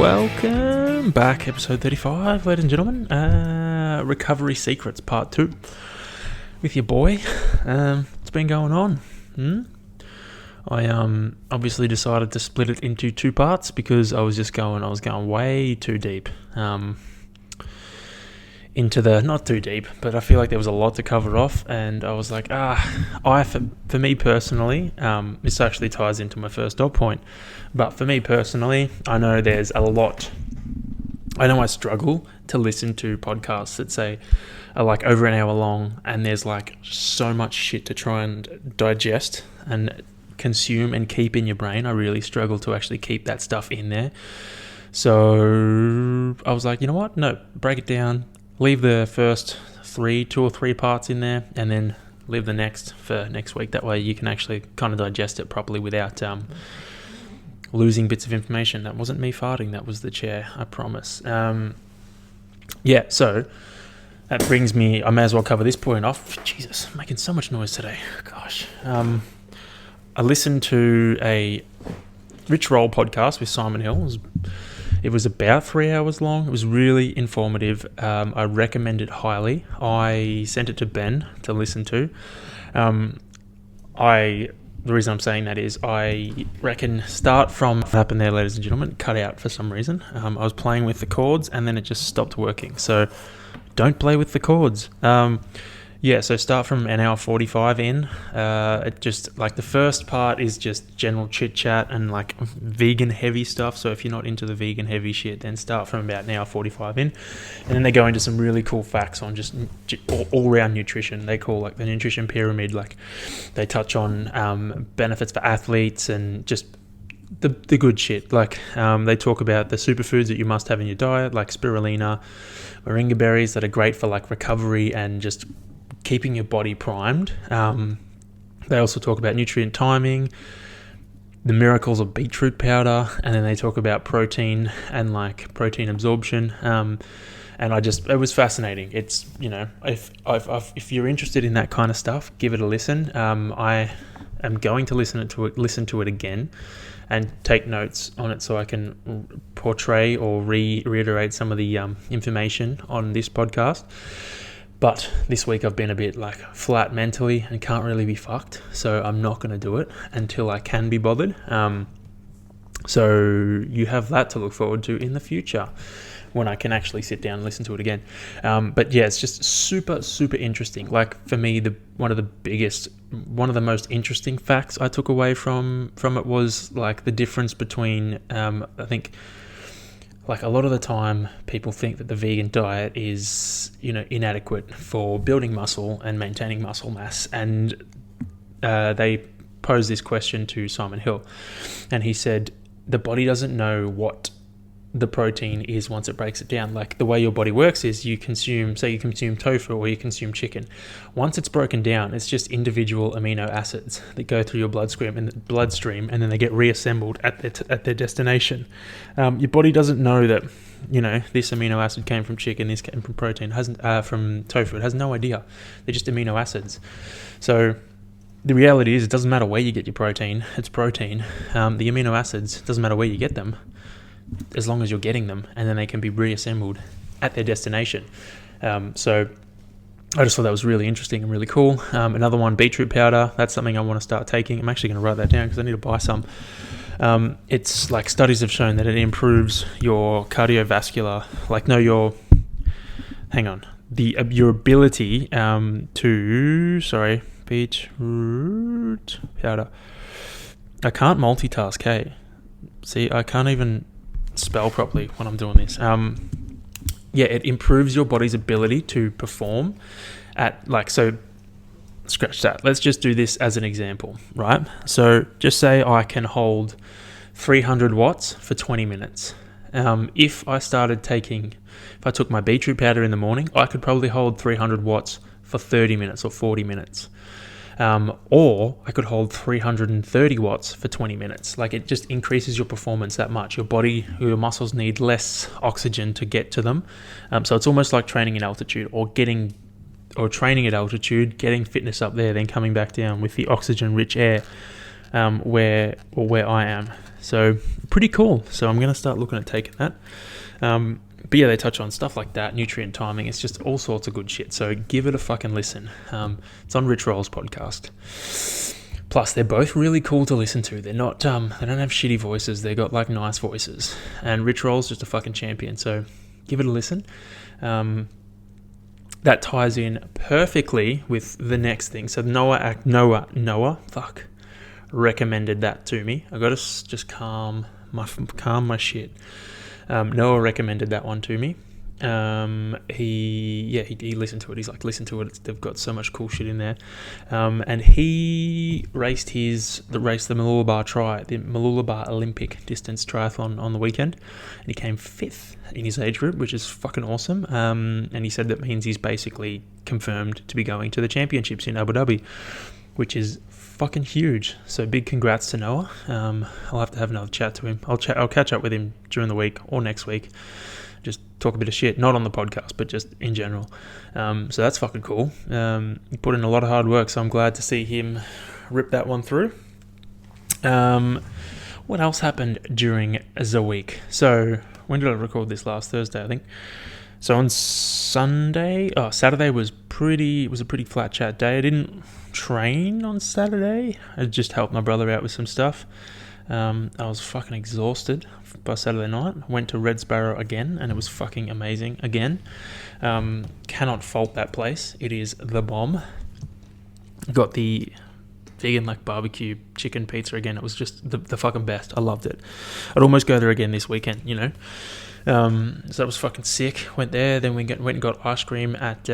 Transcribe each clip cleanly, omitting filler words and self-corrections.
Welcome back, episode 35, ladies and gentlemen. Recovery Secrets, part 2, with your boy. What's been going on? I obviously decided to split it into 2 parts because I was going way too deep. Not too deep, but I feel like there was a lot to cover off, and I was like, for me personally, this actually ties into my first dot point, but for me personally, I know there's a lot. I know I struggle to listen to podcasts that say are like over an hour long, and there's like so much shit to try and digest and consume and keep in your brain. I really struggle to actually keep that stuff in there. So I was like, you know what? No, break it down. Leave the first 2 or 3 parts in there, and then leave the next for next week. That way you can actually kind of digest it properly without losing bits of information. That wasn't me farting. That was the chair, I promise. So that brings me... I may as well cover this point off. Jesus, I'm making so much noise today. Gosh. I listened to a Rich Roll podcast with Simon Hill. It was about 3 hours long. It was really informative. I recommend it highly. I sent it to Ben to listen to. The reason I'm saying that is I reckon start from... What happened there, ladies and gentlemen? Cut out for some reason. I was playing with the chords and then it just stopped working. So don't play with the chords. So start from an hour 45 in. It just like the first part is just general chit chat and like vegan heavy stuff. So if you're not into the vegan heavy shit, then start from about an hour 45 in. And then they go into some really cool facts on just all round nutrition. They call like the nutrition pyramid. Like they touch on benefits for athletes and just the good shit. Like they talk about the superfoods that you must have in your diet, like spirulina, moringa berries that are great for like recovery and just keeping your body primed. They also talk about nutrient timing, the miracles of beetroot powder, and then they talk about protein and like protein absorption. And it was fascinating. It's, if you're interested in that kind of stuff, give it a listen. I am going to listen to it again and take notes on it so I can portray or reiterate some of the information on this podcast. But this week I've been a bit like flat mentally and can't really be fucked. So I'm not going to do it until I can be bothered. So you have that to look forward to in the future when I can actually sit down and listen to it again. But yeah, it's just super, super interesting. Like for me, one of the most interesting facts I took away from it was like the difference between, I think, like a lot of the time people think that the vegan diet is, inadequate for building muscle and maintaining muscle mass. And they posed this question to Simon Hill, and he said, the body doesn't know what the protein is once it breaks it down. Like the way your body works is you consume tofu or you consume chicken. Once it's broken down, it's just individual amino acids that go through your bloodstream and then they get reassembled at their destination. Your body doesn't know that, this amino acid came from chicken, this came from protein, from tofu. It has no idea. They're just amino acids. So the reality is it doesn't matter where you get your protein. It's protein. The amino acids, it doesn't matter where you get them, as long as you're getting them, and then they can be reassembled at their destination. So I just thought that was really interesting and really cool. Another one, beetroot powder. That's something I want to start taking. I'm actually going to write that down because I need to buy some. It's like studies have shown that it improves your cardiovascular, your ability beetroot powder. I can't multitask, hey. See, I can't even spell properly when I'm doing this. It improves your body's ability to perform scratch that. Let's just do this as an example, right? So just say I can hold 300 watts for 20 minutes. If I took my beetroot powder in the morning, I could probably hold 300 watts for 30 minutes or 40 minutes. Or I could hold 330 watts for 20 minutes. Like it just increases your performance that much. Your muscles need less oxygen to get to them. So it's almost like training in altitude or training at altitude, getting fitness up there, then coming back down with the oxygen-rich air. where I am. So pretty cool. So I'm going to start looking at taking that. But yeah, they touch on stuff like that, nutrient timing. It's just all sorts of good shit. So give it a fucking listen. It's on Rich Roll's podcast. Plus, they're both really cool to listen to. They're not, they don't have shitty voices. They got like nice voices. And Rich Roll's just a fucking champion. So give it a listen. That ties in perfectly with the next thing. So Noah, recommended that to me. I got to just calm my shit. Noah recommended that one to me. He listened to it. He's like, listen to it. They've got so much cool shit in there. And he raced the Mooloolaba Olympic distance triathlon on the weekend, and he came 5th in his age group, which is fucking awesome. And he said that means he's basically confirmed to be going to the championships in Abu Dhabi, which is fucking huge. So big congrats to Noah. I'll have to have another chat to him. I'll catch up with him during the week or next week. Just talk a bit of shit, not on the podcast, but just in general. So that's fucking cool. He put in a lot of hard work, so I'm glad to see him rip that one through. What else happened during the week? So when did I record this? Last Thursday, I think. So on Saturday was a pretty flat chat day. I didn't train on Saturday. I just helped my brother out with some stuff. I was fucking exhausted by Saturday night. Went to Red Sparrow again, and it was fucking amazing again. Cannot fault that place. It is the bomb. Got the vegan like barbecue chicken pizza again. It was just the fucking best. I loved it. I'd almost go there again this weekend, you know. So that was fucking sick. Went there, then we went and got ice cream at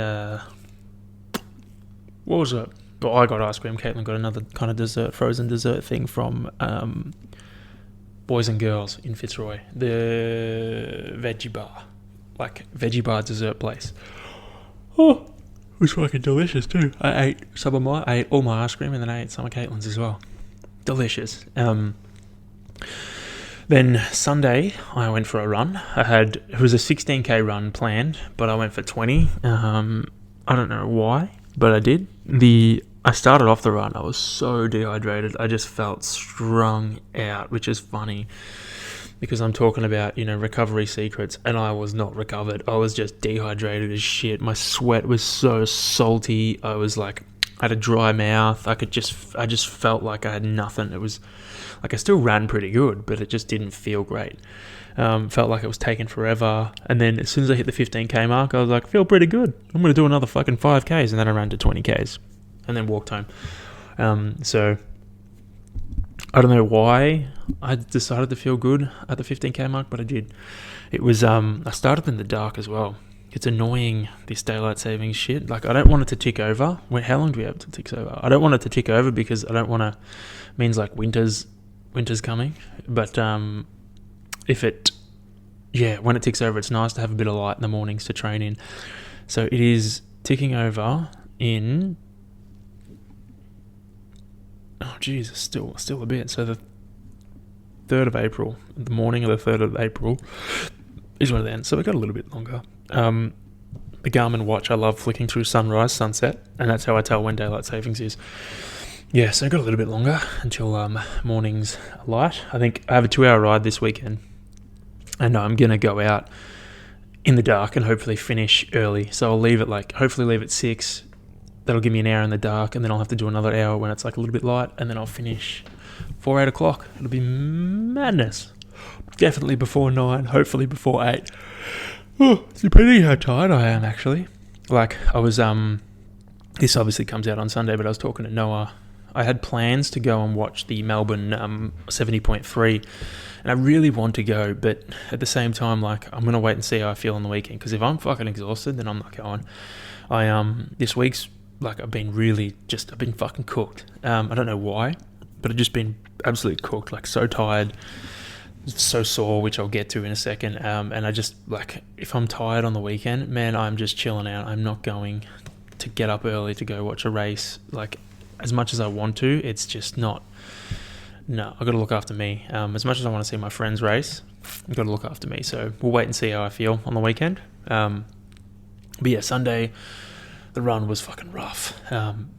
what was it? Well, I got ice cream. Caitlin got another kind of frozen dessert thing from Boys and Girls in Fitzroy, the veggie bar dessert place. Oh, it was fucking delicious too. I ate all my ice cream, and then I ate some of Caitlin's as well. Delicious. Then Sunday, I went for a run. It was a 16k run planned, but I went for 20. I don't know why, but I did. I started off the run, I was so dehydrated. I just felt strung out, which is funny because I'm talking about, recovery secrets, and I was not recovered. I was just dehydrated as shit. My sweat was so salty. I had a dry mouth. I just felt like I had nothing. It was like I still ran pretty good, but it just didn't feel great. Felt like it was taking forever. And then as soon as I hit the 15k mark, I was like, feel pretty good. I'm going to do another fucking 5ks. And then I ran to 20ks and then walked home. So I don't know why I decided to feel good at the 15k mark, but I did. It was, I started in the dark as well. It's annoying, this daylight savings shit. Like, I don't want it to tick over. How long do we have to tick over? I don't want it to tick over because I don't want to, means like winter's coming. But when it ticks over, it's nice to have a bit of light in the mornings to train in. So it is ticking over in, still a bit. So the 3rd of April, the morning of the 3rd of April is when it ends. So we got a little bit longer. The Garmin watch, I love flicking through sunrise, sunset, and that's how I tell when daylight savings is. Yeah, so I got a little bit longer until morning's light. I think I have a 2-hour ride this weekend, and I'm going to go out in the dark and hopefully finish early. So I'll hopefully leave at 6. That'll give me an hour in the dark, and then I'll have to do another hour when it's like a little bit light, and then I'll finish 8 o'clock. It'll be madness. Definitely before 9, hopefully before 8. Oh, it's depending how tired I am, actually. Like, I was, this obviously comes out on Sunday, but I was talking to Noah. I had plans to go and watch the Melbourne 70.3, and I really want to go, but at the same time, like, I'm going to wait and see how I feel on the weekend, because if I'm fucking exhausted, then I'm not going. This week's, like, I've been fucking cooked. I don't know why, but I've just been absolutely cooked, like, so tired, so sore, which I'll get to in a second. And I just, like, if I'm tired on the weekend, man, I'm just chilling out. I'm not going to get up early to go watch a race. Like, as much as I want to, it's just not. No, I've got to look after me. As much as I want to see my friends race, I've got to look after me. So we'll wait and see how I feel on the weekend. But yeah, Sunday, the run was fucking rough.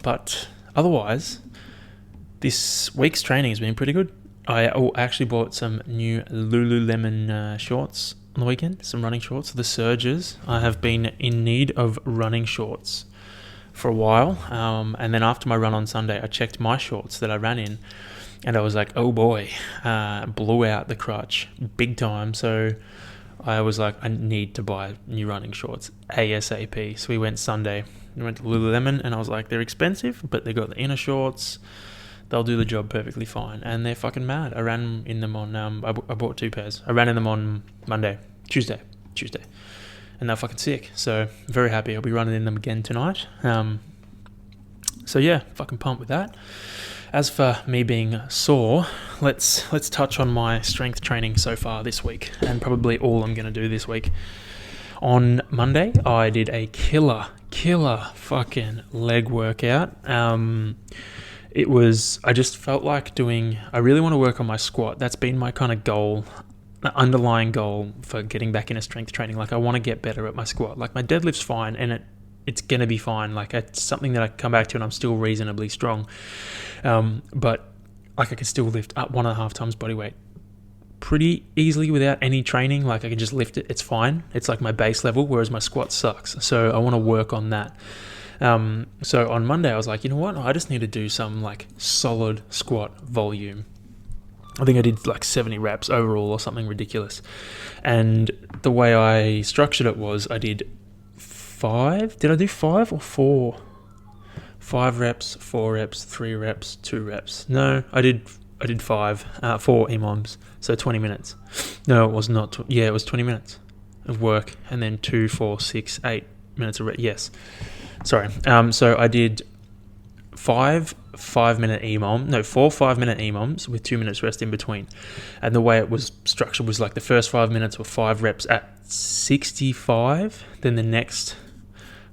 But otherwise, This week's training has been pretty good. I actually bought some new Lululemon shorts on the weekend, some running shorts, the Surges. I have been in need of running shorts for a while, and then after my run on Sunday, I checked my shorts that I ran in, and I was like, oh boy, blew out the crutch big time. So I was like, I need to buy new running shorts ASAP. So we went Sunday. We went to Lululemon, and I was like, they're expensive, but they got the inner shorts. They'll do the job perfectly fine, and they're fucking mad. I ran in them on, I bought 2 pairs. I ran in them on Tuesday, and they're fucking sick. So very happy. I'll be running in them again tonight. So yeah, fucking pumped with that. As for me being sore, let's touch on my strength training so far this week, and probably all I'm going to do this week. On Monday, I did a killer fucking leg workout. I just felt like I really want to work on my squat. That's been my kind of goal, the underlying goal for getting back into strength training. Like, I want to get better at my squat. Like, my deadlift's fine, and it's going to be fine. Like, it's something that I come back to, and I'm still reasonably strong. But like, I can still lift up 1.5 times body weight pretty easily without any training. Like, I can just lift it. It's fine. It's like my base level, whereas my squat sucks. So I want to work on that. So on Monday, I was like, you know what? I just need to do some like solid squat volume. I think I did like 70 reps overall or something ridiculous. And the way I structured it was I did 5. Did I do 5 or 4? 5 reps, 4 reps, 3 reps, 2 reps. No, I did 4 EMOMs. So 20 minutes. No, it was not. It was 20 minutes of work, and then 2, 4, 6, 8 minutes of rest. Yes. Sorry. So I did 4 5-minute EMOMs with 2 minutes rest in between. And the way it was structured was like the first 5 minutes were 5 reps at 65. Then the next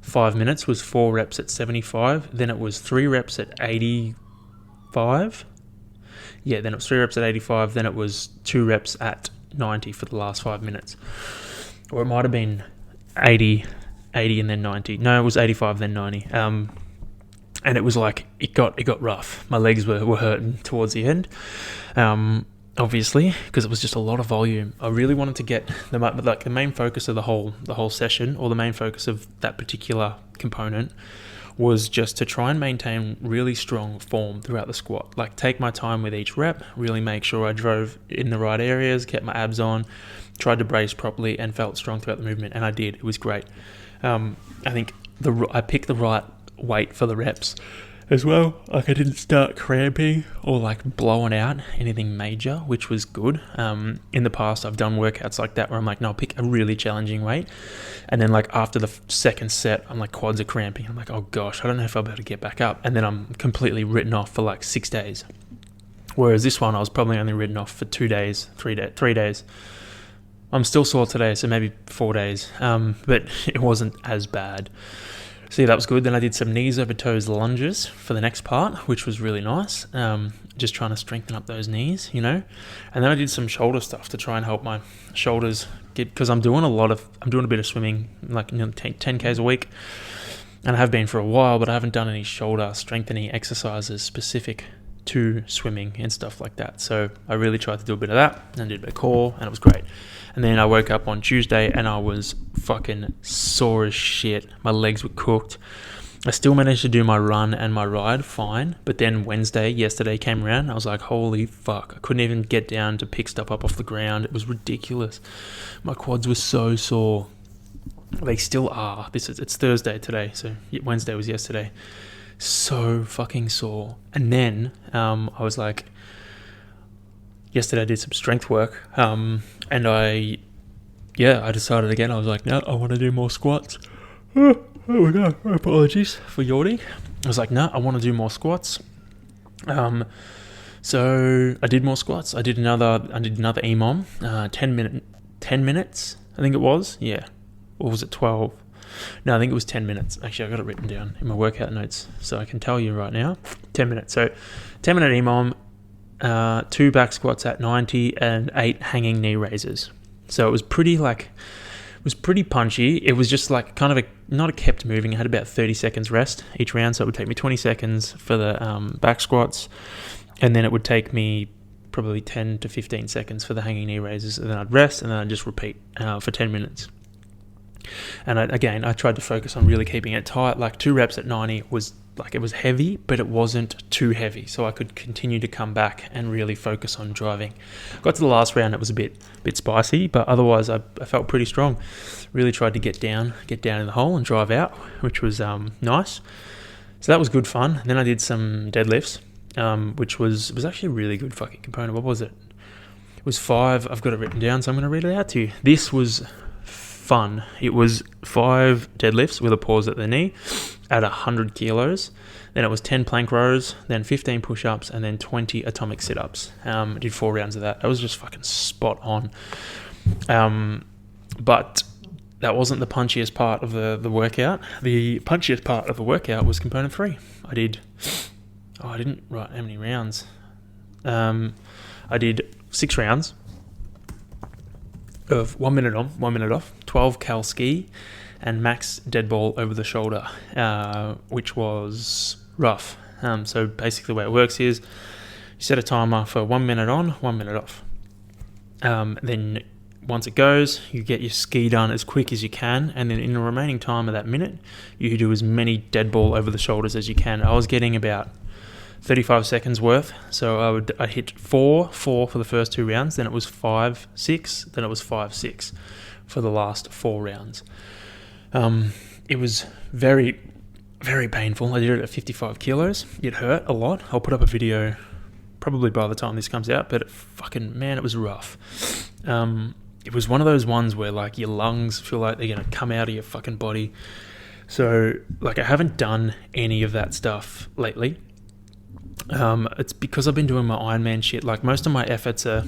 5 minutes was 4 reps at 75. Then it was 3 reps at 85. Yeah, then it was 3 reps at 85. Then it was 2 reps at 90 for the last 5 minutes. Or it might have been 80 and then 90. No, it was 85 then 90. And it was like, it got rough. My legs were hurting towards the end, obviously, because it was just a lot of volume. I really wanted to get the main focus of the whole session, or the main focus of that particular component, was just to try and maintain really strong form throughout the squat. Like, take my time with each rep, really make sure I drove in the right areas, kept my abs on, tried to brace properly, and felt strong throughout the movement. And I did. It was great. I think I picked the right weight for the reps as well. Like, I didn't start cramping or like blowing out anything major, which was good. In the past, I've done workouts like that where I'm like, no, I'll pick a really challenging weight, and then like after the second set, I'm like, quads are cramping. I'm like, oh gosh, I don't know if I'll be able to get back up, and then I'm completely written off for like 6 days. Whereas this one, I was probably only written off for 2 days, 3 days. I'm still sore today, so maybe 4 days, but it wasn't as bad. So yeah, that was good. Then I did some knees over toes lunges for the next part, which was really nice. Just trying to strengthen up those knees, And then I did some shoulder stuff to try and help my shoulders because I'm doing a bit of swimming, like 10Ks a week, and I have been for a while, but I haven't done any shoulder strengthening exercises specific to swimming and stuff like that. So I really tried to do a bit of that, and did a bit of core, and it was great. And then I woke up on Tuesday and I was fucking sore as shit. My legs were cooked. I still managed to do my run and my ride fine, but then yesterday came around, and I was like, holy fuck, I couldn't even get down to pick stuff up off the ground. It was ridiculous. My quads were so sore. They still are. It's Thursday today, so Wednesday was yesterday. So fucking sore. And then I was like, yesterday I did some strength work, and I decided again, I was like, no, I want to do more squats. Oh my god, apologies for yawning. I was like, no, I want to do more squats. So I did more squats. I did another EMOM, 10 minutes, I think it was. Yeah. Or was it 12? No, I think it was 10 minutes. Actually, I got it written down in my workout notes, so I can tell you right now. 10 minutes. So 10-minute EMOM, 2 back squats at 90, and 8 hanging knee raises. So it was pretty was pretty punchy. It was just like kind of not a kept moving. I had about 30 seconds rest each round, so it would take me 20 seconds for the back squats, and then it would take me probably 10 to 15 seconds for the hanging knee raises, and then I'd rest, and then I'd just repeat for 10 minutes. And I tried to focus on really keeping it tight. Like 2 reps at 90 was like, it was heavy, but it wasn't too heavy, so I could continue to come back and really focus on driving. Got to the last round, it was a bit spicy, but otherwise I felt pretty strong. Really tried to get down in the hole and drive out, which was nice. So that was good fun. And then I did some deadlifts, which was actually a really good fucking component. What was it? It was 5. I've got it written down, so I'm going to read it out to you. This was fun. It was 5 deadlifts with a pause at the knee at 100 kilos. Then it was 10 plank rows, then 15 push-ups, and then 20 atomic sit-ups. I did 4 rounds of that. That was just fucking spot on. But that wasn't the punchiest part of the workout. The punchiest part of the workout was component 3. I didn't write how many rounds. I did 6 rounds of 1 minute on, 1 minute off, 12 cal ski, and max dead ball over the shoulder, which was rough. So basically the way it works is you set a timer for 1 minute on, 1 minute off. Then once it goes, you get your ski done as quick as you can, and then in the remaining time of that minute, you do as many dead ball over the shoulders as you can. I was getting about 35 seconds worth, so I hit 4 for the first 2 rounds, then it was 5, 6, then it was 5, 6 for the last 4 rounds. It was very, very painful. I did it at 55 kilos. It hurt a lot. I'll put up a video probably by the time this comes out, but it was rough. It was one of those ones where like your lungs feel like they're going to come out of your fucking body. So like I haven't done any of that stuff lately. It's because I've been doing my Ironman shit. Like most of my efforts are,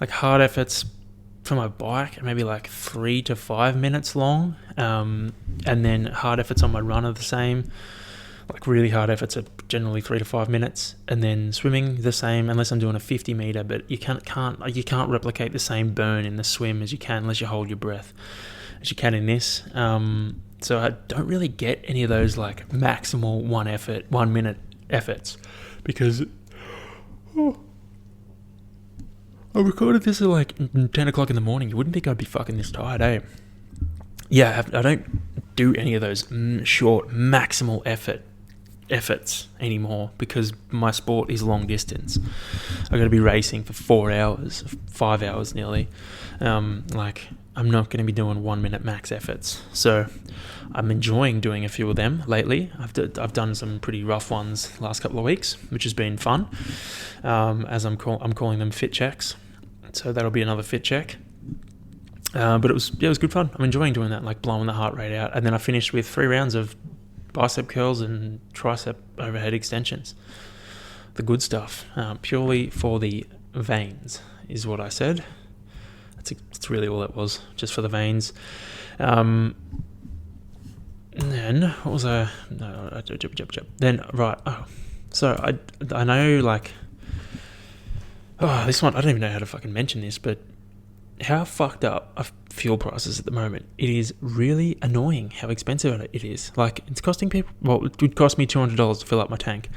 like hard efforts for my bike, maybe like 3 to 5 minutes long. And then hard efforts on my run are the same. Like really hard efforts are generally 3 to 5 minutes, and then swimming the same, unless I'm doing a 50 meter. But you can't replicate the same burn in the swim as you can unless you hold your breath as you can in this. So I don't really get any of those like maximal 1 minute efforts, because I recorded this at like 10 o'clock in the morning. You wouldn't think I'd be fucking this tired, eh? Yeah, I don't do any of those short maximal efforts anymore, because my sport is long distance. I got to be racing for 4 hours, 5 hours nearly. I'm not going to be doing 1 minute max efforts. So I'm enjoying doing a few of them lately. I've done some pretty rough ones last couple of weeks, which has been fun. As I'm calling them fit checks. So that'll be another fit check. But it was good fun. I'm enjoying doing that, like blowing the heart rate out. And then I finished with 3 rounds of bicep curls and tricep overhead extensions. The good stuff, purely for the veins, is what I said. That's really all it was, just for the veins. And then what was I? No, then right. Oh, so I know like. Oh, this one I don't even know how to fucking mention this, but how fucked up are fuel prices at the moment? It is really annoying how expensive it is. Like it's costing people. Well, it would cost me $200 to fill up my tank,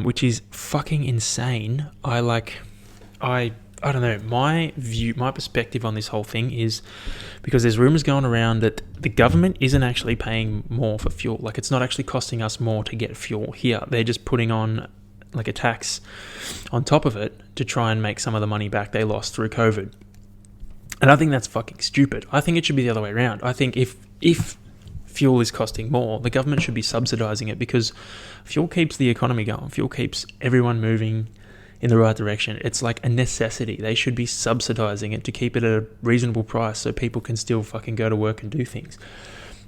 which is fucking insane. I don't know, my perspective on this whole thing is because there's rumors going around that the government isn't actually paying more for fuel. Like it's not actually costing us more to get fuel here. They're just putting on like a tax on top of it to try and make some of the money back they lost through COVID. And I think that's fucking stupid. I think it should be the other way around. I think if fuel is costing more, the government should be subsidizing it, because fuel keeps the economy going. Fuel keeps everyone moving in the right direction. It's like a necessity. They should be subsidizing it to keep it at a reasonable price so people can still fucking go to work and do things.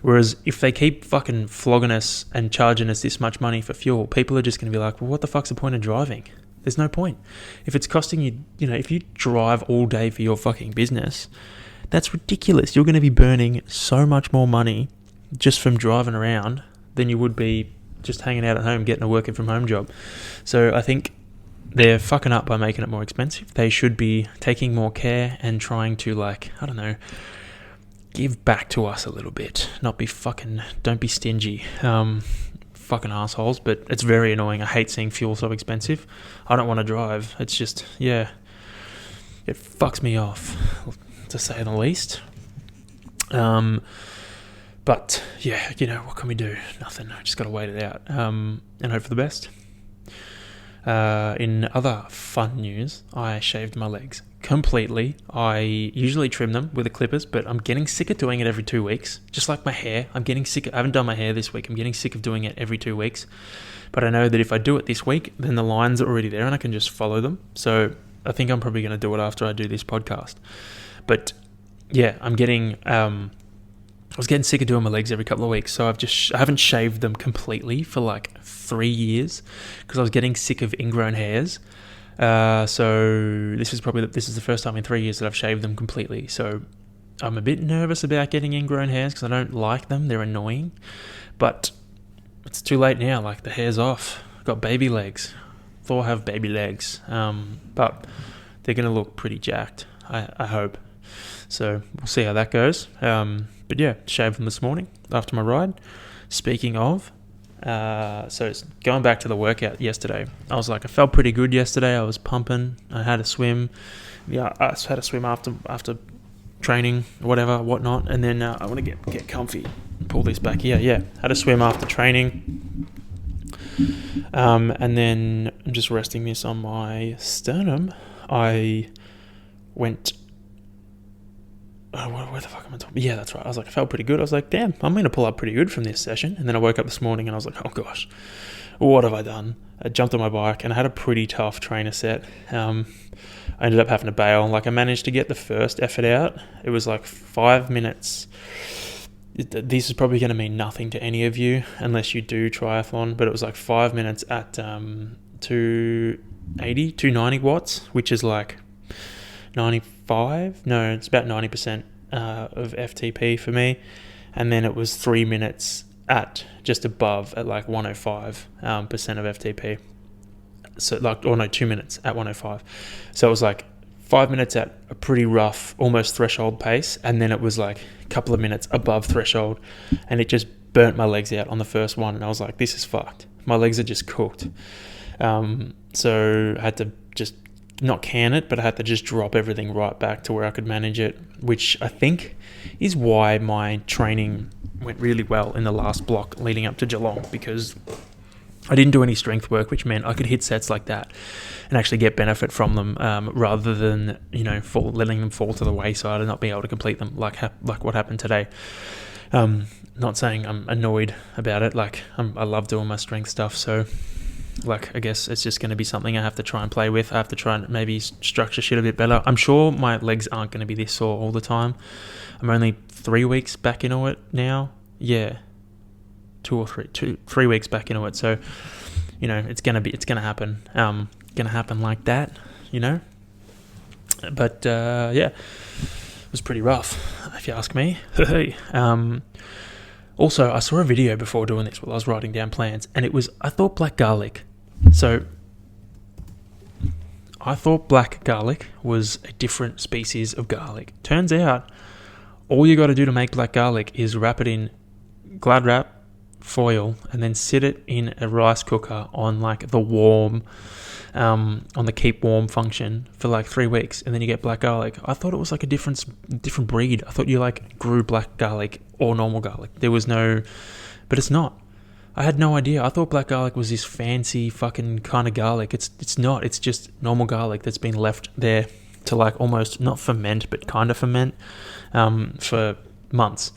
Whereas if they keep fucking flogging us and charging us this much money for fuel, people are just going to be like, well, what the fuck's the point of driving? There's no point. If it's costing you, if you drive all day for your fucking business, that's ridiculous. You're going to be burning so much more money just from driving around than you would be just hanging out at home, getting a working from home job. So I think they're fucking up by making it more expensive. They should be taking more care and trying to give back to us a little bit. Don't be stingy. Fucking assholes, but it's very annoying. I hate seeing fuel so expensive. I don't want to drive. It's just, it fucks me off, to say the least. But yeah, what can we do? Nothing. I just got to wait it out, and hope for the best. In other fun news, I shaved my legs completely. I usually trim them with the clippers, but I'm getting sick of doing it every 2 weeks. Just like my hair, I haven't done my hair this week. I'm getting sick of doing it every 2 weeks. But I know that if I do it this week, then the lines are already there and I can just follow them. So I think I'm probably going to do it after I do this podcast. But yeah, I was getting sick of doing my legs every couple of weeks, so I haven't shaved them completely for like 3 years because I was getting sick of ingrown hairs. So this is the first time in 3 years that I've shaved them completely. So I'm a bit nervous about getting ingrown hairs because I don't like them. They're annoying, but it's too late now. Like, the hair's off. I've got baby legs. Thor have baby legs, but they're gonna look pretty jacked. I hope. So we'll see how that goes. But yeah, shaved them this morning after my ride. Speaking of, so it's going back to the workout yesterday. I was like, I felt pretty good yesterday. I was pumping. I had a swim. Yeah, I had a swim after training, whatnot. And then I want to get comfy. Pull this back here. Yeah, had a swim after training. And then I'm just resting this on my sternum. I went... where the fuck am I talking? Yeah, that's right. I was like, I felt pretty good. I was like, damn, I'm going to pull up pretty good from this session. And then I woke up this morning and I was like, oh gosh, what have I done? I jumped on my bike and I had a pretty tough trainer set. I ended up having to bail. Like, I managed to get the first effort out. It was like 5 minutes. This is probably going to mean nothing to any of you unless you do triathlon, but it was like 5 minutes at 290 watts, which is like 95? No, it's about 90% of FTP for me. And then it was 3 minutes at just above at like 105% of FTP. So 2 minutes at 105. So it was like 5 minutes at a pretty rough, almost threshold pace. And then it was like a couple of minutes above threshold. And it just burnt my legs out on the first one. And I was like, this is fucked. My legs are just cooked. So I had to just not can it, but I had to just drop everything right back to where I could manage it, which I think is why my training went really well in the last block leading up to Geelong, because I didn't do any strength work, which meant I could hit sets like that and actually get benefit from them, rather than letting them fall to the wayside and not being able to complete them like what happened today. Not saying I'm annoyed about it. Like, I love doing my strength stuff, so like, I guess it's just going to be something I have to try and play with. I have to try and maybe structure shit a bit better. I'm sure my legs aren't going to be this sore all the time. I'm only 3 weeks back into it now. Yeah. 3 weeks back into it. So, it's going to happen. Going to happen like that, But, yeah, it was pretty rough, if you ask me. Also, I saw a video before doing this while I was writing down plans, and I thought black garlic. So, I thought black garlic was a different species of garlic. Turns out, all you got to do to make black garlic is wrap it in Glad wrap, foil, and then sit it in a rice cooker on like the warm, on the keep warm function for like 3 weeks, and then you get black garlic. I thought it was like a different breed. I thought you like grew black garlic or normal garlic. There was no, but it's not. I had no idea. I thought black garlic was this fancy fucking kind of garlic. It's not. It's just normal garlic that's been left there to like almost not ferment, but kind of ferment for months.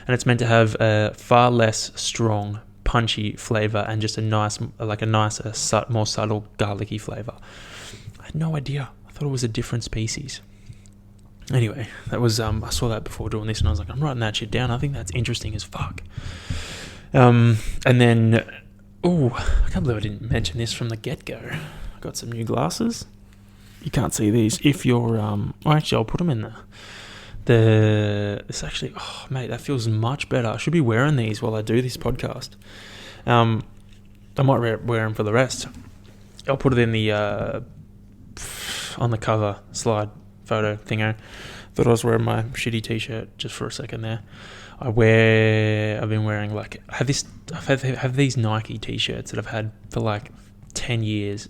And it's meant to have a far less strong, punchy flavor and just a nicer, more subtle garlicky flavor. I had no idea. I thought it was a different species. Anyway, that was I saw that before doing this, and I was like, I'm writing that shit down. I think that's interesting as fuck. And then, I can't believe I didn't mention this from the get-go. I got some new glasses. You can't see these if you're actually I'll put them in it's actually, mate, that feels much better. I should be wearing these while I do this podcast. I might wear them for the rest. I'll put it in the on the cover slide photo thingo. Thought I was wearing my shitty t-shirt just for a second there. I've been wearing like, I have these Nike t-shirts that I've had for like 10 years,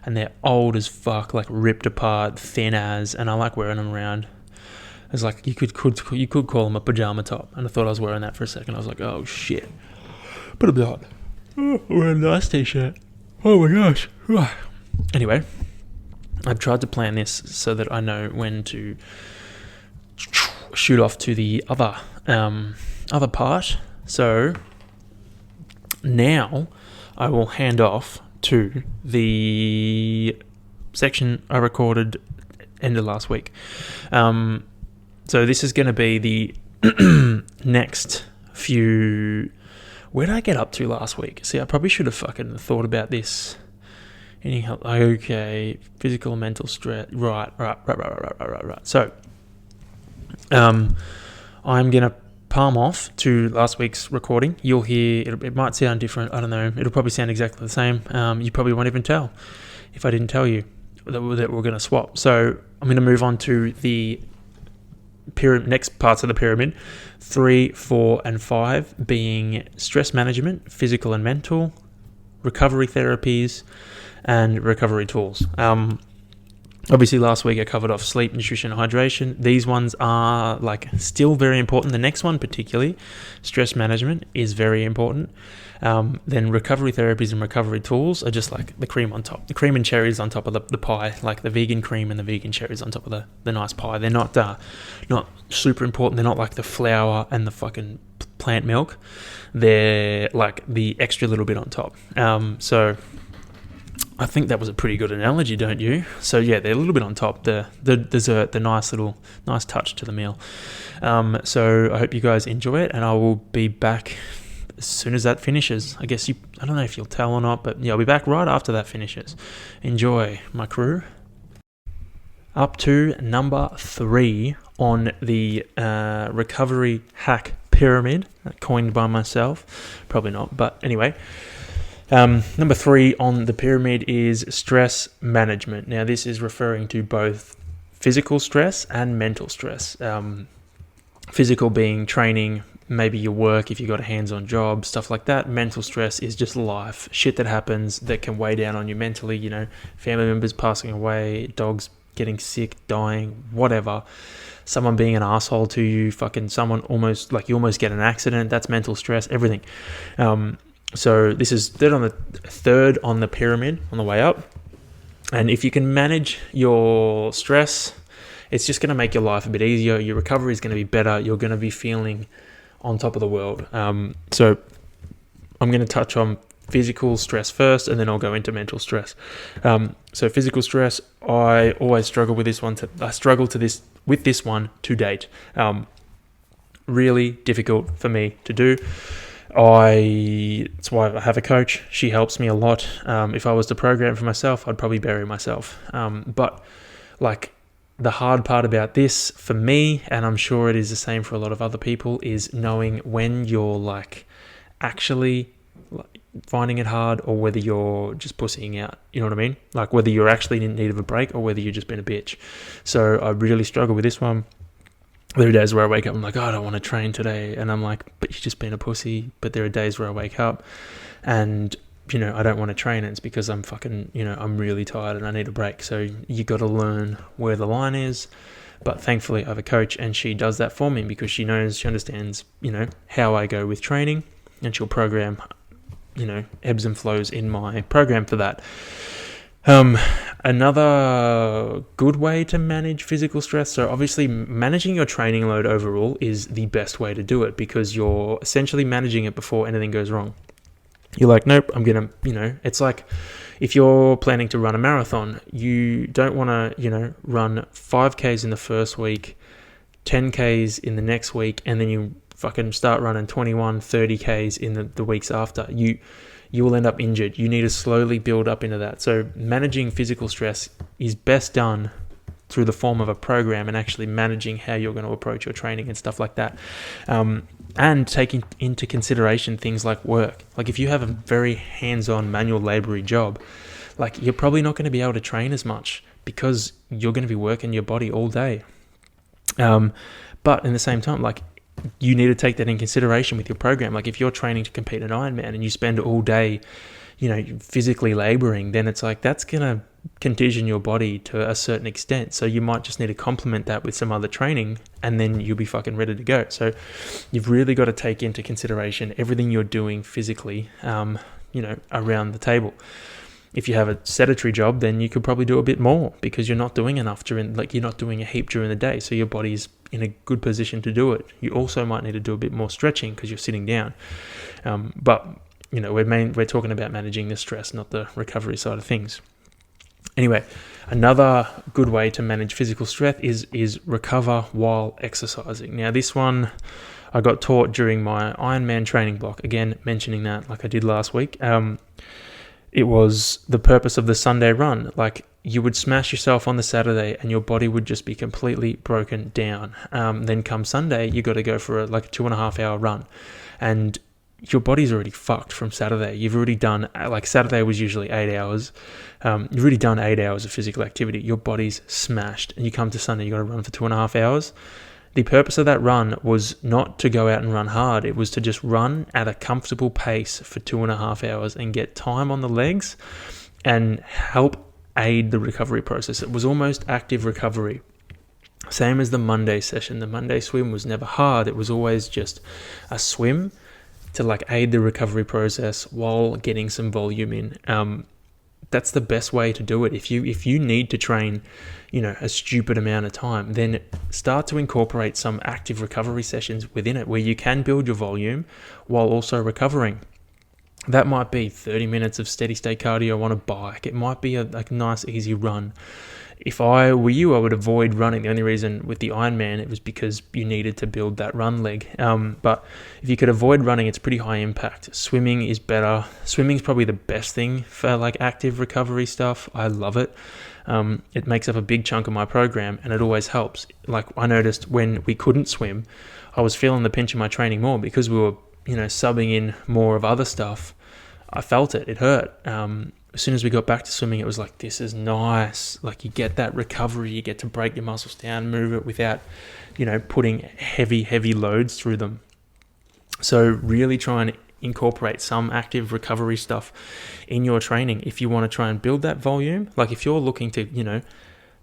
and they're old as fuck, like ripped apart, thin as, and I like wearing them around. It's like you could call them a pajama top, and I thought I was wearing that for a second. I was like, oh shit, but I'm not. Oh, wearing a nice t-shirt. Oh my gosh. Anyway, I've tried to plan this so that I know when to shoot off to the other part. So now I will hand off to the section I recorded end of last week. So this is going to be the next few. Where did I get up to last week? See, I probably should have fucking thought about this. Any help? Okay, physical and mental stress. Right. So, I'm gonna palm off to last week's recording. You'll hear it might sound different. I don't know. It'll probably sound exactly the same. You probably won't even tell if I didn't tell you that we're gonna swap. So I'm gonna move on to the next parts of the pyramid, 3, 4, and 5 being stress management, physical and mental, recovery therapies, and recovery tools. Obviously last week I covered off sleep, nutrition, hydration. These ones are like still very important. The next one particularly, stress management, is very important. Then recovery therapies and recovery tools are just like the cream on top. The cream and cherries on top of the pie, like the vegan cream and the vegan cherries on top of the nice pie. They're not super important. They're not like the flour and the fucking plant milk. They're like the extra little bit on top. So I think that was a pretty good analogy, don't you? So yeah, they're a little bit on top. The dessert, the nice touch to the meal. So I hope you guys enjoy it, and I will be back as soon as that finishes. I don't know if you'll tell or not, but yeah, I'll be back right after that finishes. Enjoy, my crew. Up to number 3 on the recovery hack pyramid, coined by myself. Probably not, but anyway. Number 3 on the pyramid is stress management. Now, this is referring to both physical stress and mental stress. Physical being training, maybe your work if you got a hands-on job, stuff like that. Mental stress is just life, shit that happens that can weigh down on you mentally, family members passing away, dogs getting sick, dying, whatever. Someone being an asshole to you, someone almost get an accident, that's mental stress, everything. So this is third on the pyramid on the way up. And if you can manage your stress, it's just going to make your life a bit easier. Your recovery is going to be better. You're going to be feeling on top of the world. So I'm going to touch on physical stress first, and then I'll go into mental stress. So physical stress, I always struggle with this one. With this one to date. Really difficult for me to do. That's why I have a coach. She helps me a lot. If I was to program for myself, I'd probably bury myself. But like the hard part about this for me, and I'm sure it is the same for a lot of other people, is knowing when you're like actually finding it hard or whether you're just pussying out. You know what I mean? Like whether you're actually in need of a break or whether you're just being a bitch. So I really struggle with this one. There are days where I wake up, I'm like, I don't want to train today. And I'm like, but you've just been a pussy. But there are days where I wake up and, I don't want to train. It's because I'm I'm really tired and I need a break. So you got to learn where the line is. But thankfully, I have a coach and she does that for me because she understands, how I go with training, and she'll program, ebbs and flows in my program for that. Another good way to manage physical stress. So obviously managing your training load overall is the best way to do it because you're essentially managing it before anything goes wrong. You're like, nope, I'm going to, it's like if you're planning to run a marathon, you don't want to, run 5Ks in the first week, 10Ks in the next week, and then you fucking start running 21, 30Ks in the weeks after. You will end up injured. You need to slowly build up into that. So managing physical stress is best done through the form of a program and actually managing how you're going to approach your training and stuff like that. And taking into consideration things like work. Like if you have a very hands-on manual labour job, like you're probably not going to be able to train as much because you're going to be working your body all day. But in the same time, like, you need to take that in consideration with your program. Like, if you're training to compete in Ironman and you spend all day, physically laboring, then it's like, that's going to condition your body to a certain extent. So you might just need to complement that with some other training, and then you'll be fucking ready to go. So you've really got to take into consideration everything you're doing physically, around the table. If you have a sedentary job, then you could probably do a bit more because you're not doing enough you're not doing a heap during the day. So your body's in a good position to do it. You also might need to do a bit more stretching because you're sitting down. But we're talking about managing the stress, not the recovery side of things. Anyway, another good way to manage physical stress is recover while exercising. Now, this one I got taught during my Ironman training block. Again, mentioning that like I did last week. It was the purpose of the Sunday run. Like, you would smash yourself on the Saturday and your body would just be completely broken down. Then come Sunday, you got to go for a 2.5 hour run, and your body's already fucked from Saturday. You've already done, Saturday was usually 8 hours. You've already done 8 hours of physical activity. Your body's smashed, and you come to Sunday, you got to run for 2.5 hours. The purpose of that run was not to go out and run hard. It was to just run at a comfortable pace for 2.5 hours and get time on the legs and help aid the recovery process. It was almost active recovery. Same as the Monday session. The Monday swim was never hard. It was always just a swim to aid the recovery process while getting some volume in. That's the best way to do it. If you need to train, a stupid amount of time, then start to incorporate some active recovery sessions within it where you can build your volume while also recovering. That might be 30 minutes of steady state cardio on a bike. It might be a nice easy run. If I were you, I would avoid running. The only reason with the Ironman, it was because you needed to build that run leg. But if you could avoid running, it's pretty high impact. Swimming is better. Swimming is probably the best thing for active recovery stuff. I love it. It makes up a big chunk of my program, and it always helps. I noticed when we couldn't swim, I was feeling the pinch in my training more because we were, subbing in more of other stuff. I felt it. It hurt. As soon as we got back to swimming, it was like, this is nice. You get that recovery, you get to break your muscles down, move it without, putting heavy loads through them. So really try and incorporate some active recovery stuff in your training if you want to try and build that volume. If you're looking to,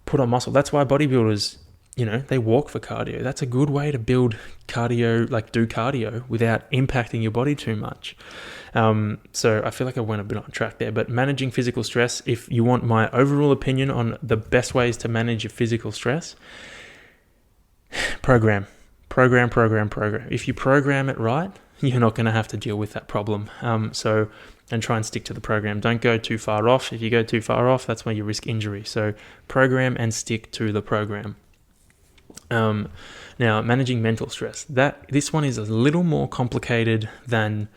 put on muscle, that's why bodybuilders, they walk for cardio. That's a good way to build cardio, do cardio without impacting your body too much. So I feel like I went a bit on track there, but managing physical stress, if you want my overall opinion on the best ways to manage your physical stress, program. If you program it right, you're not going to have to deal with that problem. And try and stick to the program. Don't go too far off. If you go too far off, that's where you risk injury. So program and stick to the program. Now, managing mental stress. This one is a little more complicated than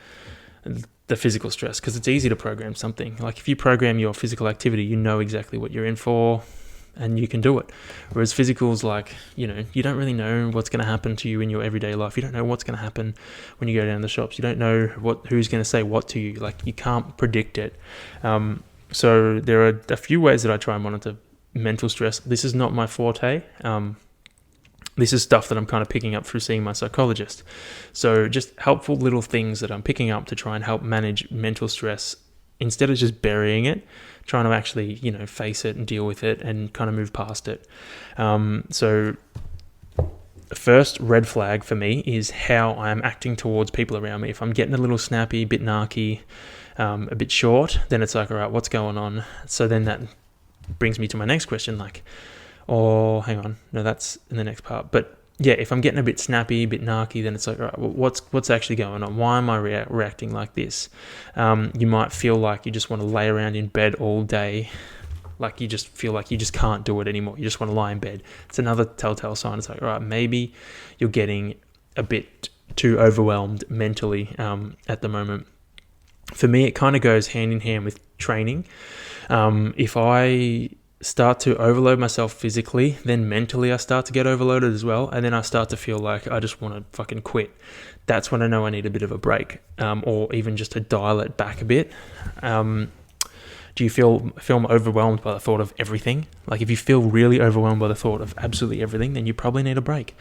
the physical stress because it's easy to program something. If you program your physical activity, you know exactly what you're in for and you can do it. Whereas physical's you don't really know what's going to happen to you in your everyday life. You don't know what's going to happen when you go down the shops. You don't know who's going to say what to you. You can't predict it. So there are a few ways that I try and monitor mental stress. This is not my forte. This is stuff that I'm kind of picking up through seeing my psychologist. So just helpful little things that I'm picking up to try and help manage mental stress instead of just burying it, trying to actually, face it and deal with it and kind of move past it. So the first red flag for me is how I'm acting towards people around me. If I'm getting a little snappy, a bit narky, a bit short, then it's all right, what's going on? So then that brings me to my next question, oh, hang on. No, that's in the next part. But yeah, if I'm getting a bit snappy, a bit narky, then it's all right, well, what's actually going on? Why am I reacting like this? You might feel like you just want to lay around in bed all day. You just feel like you just can't do it anymore. You just want to lie in bed. It's another telltale sign. It's all right, maybe you're getting a bit too overwhelmed mentally at the moment. For me, it kind of goes hand in hand with training. If I start to overload myself physically, then mentally I start to get overloaded as well, and then I start to feel like I just want to fucking quit. That's when I know I need a bit of a break, or even just to dial it back a bit. Do you feel overwhelmed by the thought of everything? Like, if you feel really overwhelmed by the thought of absolutely everything, then you probably need a break.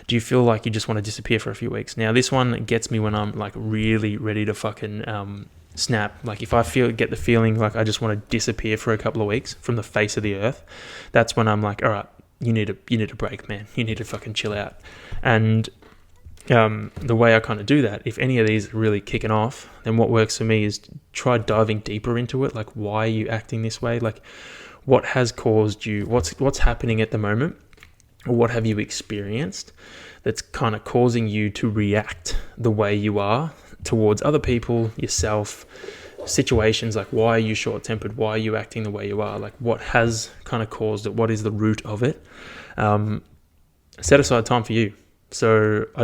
Do you feel like you just want to disappear for a few weeks? Now, this one gets me when I'm like really ready to fucking snap. Like, if I get the feeling like I just want to disappear for a couple of weeks from the face of the earth, that's when I'm like, all right, you need a break, man. You need to fucking chill out. And the way I kind of do that, if any of these are really kicking off, then what works for me is try diving deeper into it. Like, why are you acting this way? Like, what has caused you? What's happening at the moment? Or what have you experienced that's kind of causing you to react the way you are towards other people, yourself, situations? Like, why are you short-tempered? Why are you acting the way you are? Like, what has kind of caused it? What is the root of it? Set aside time for you. So I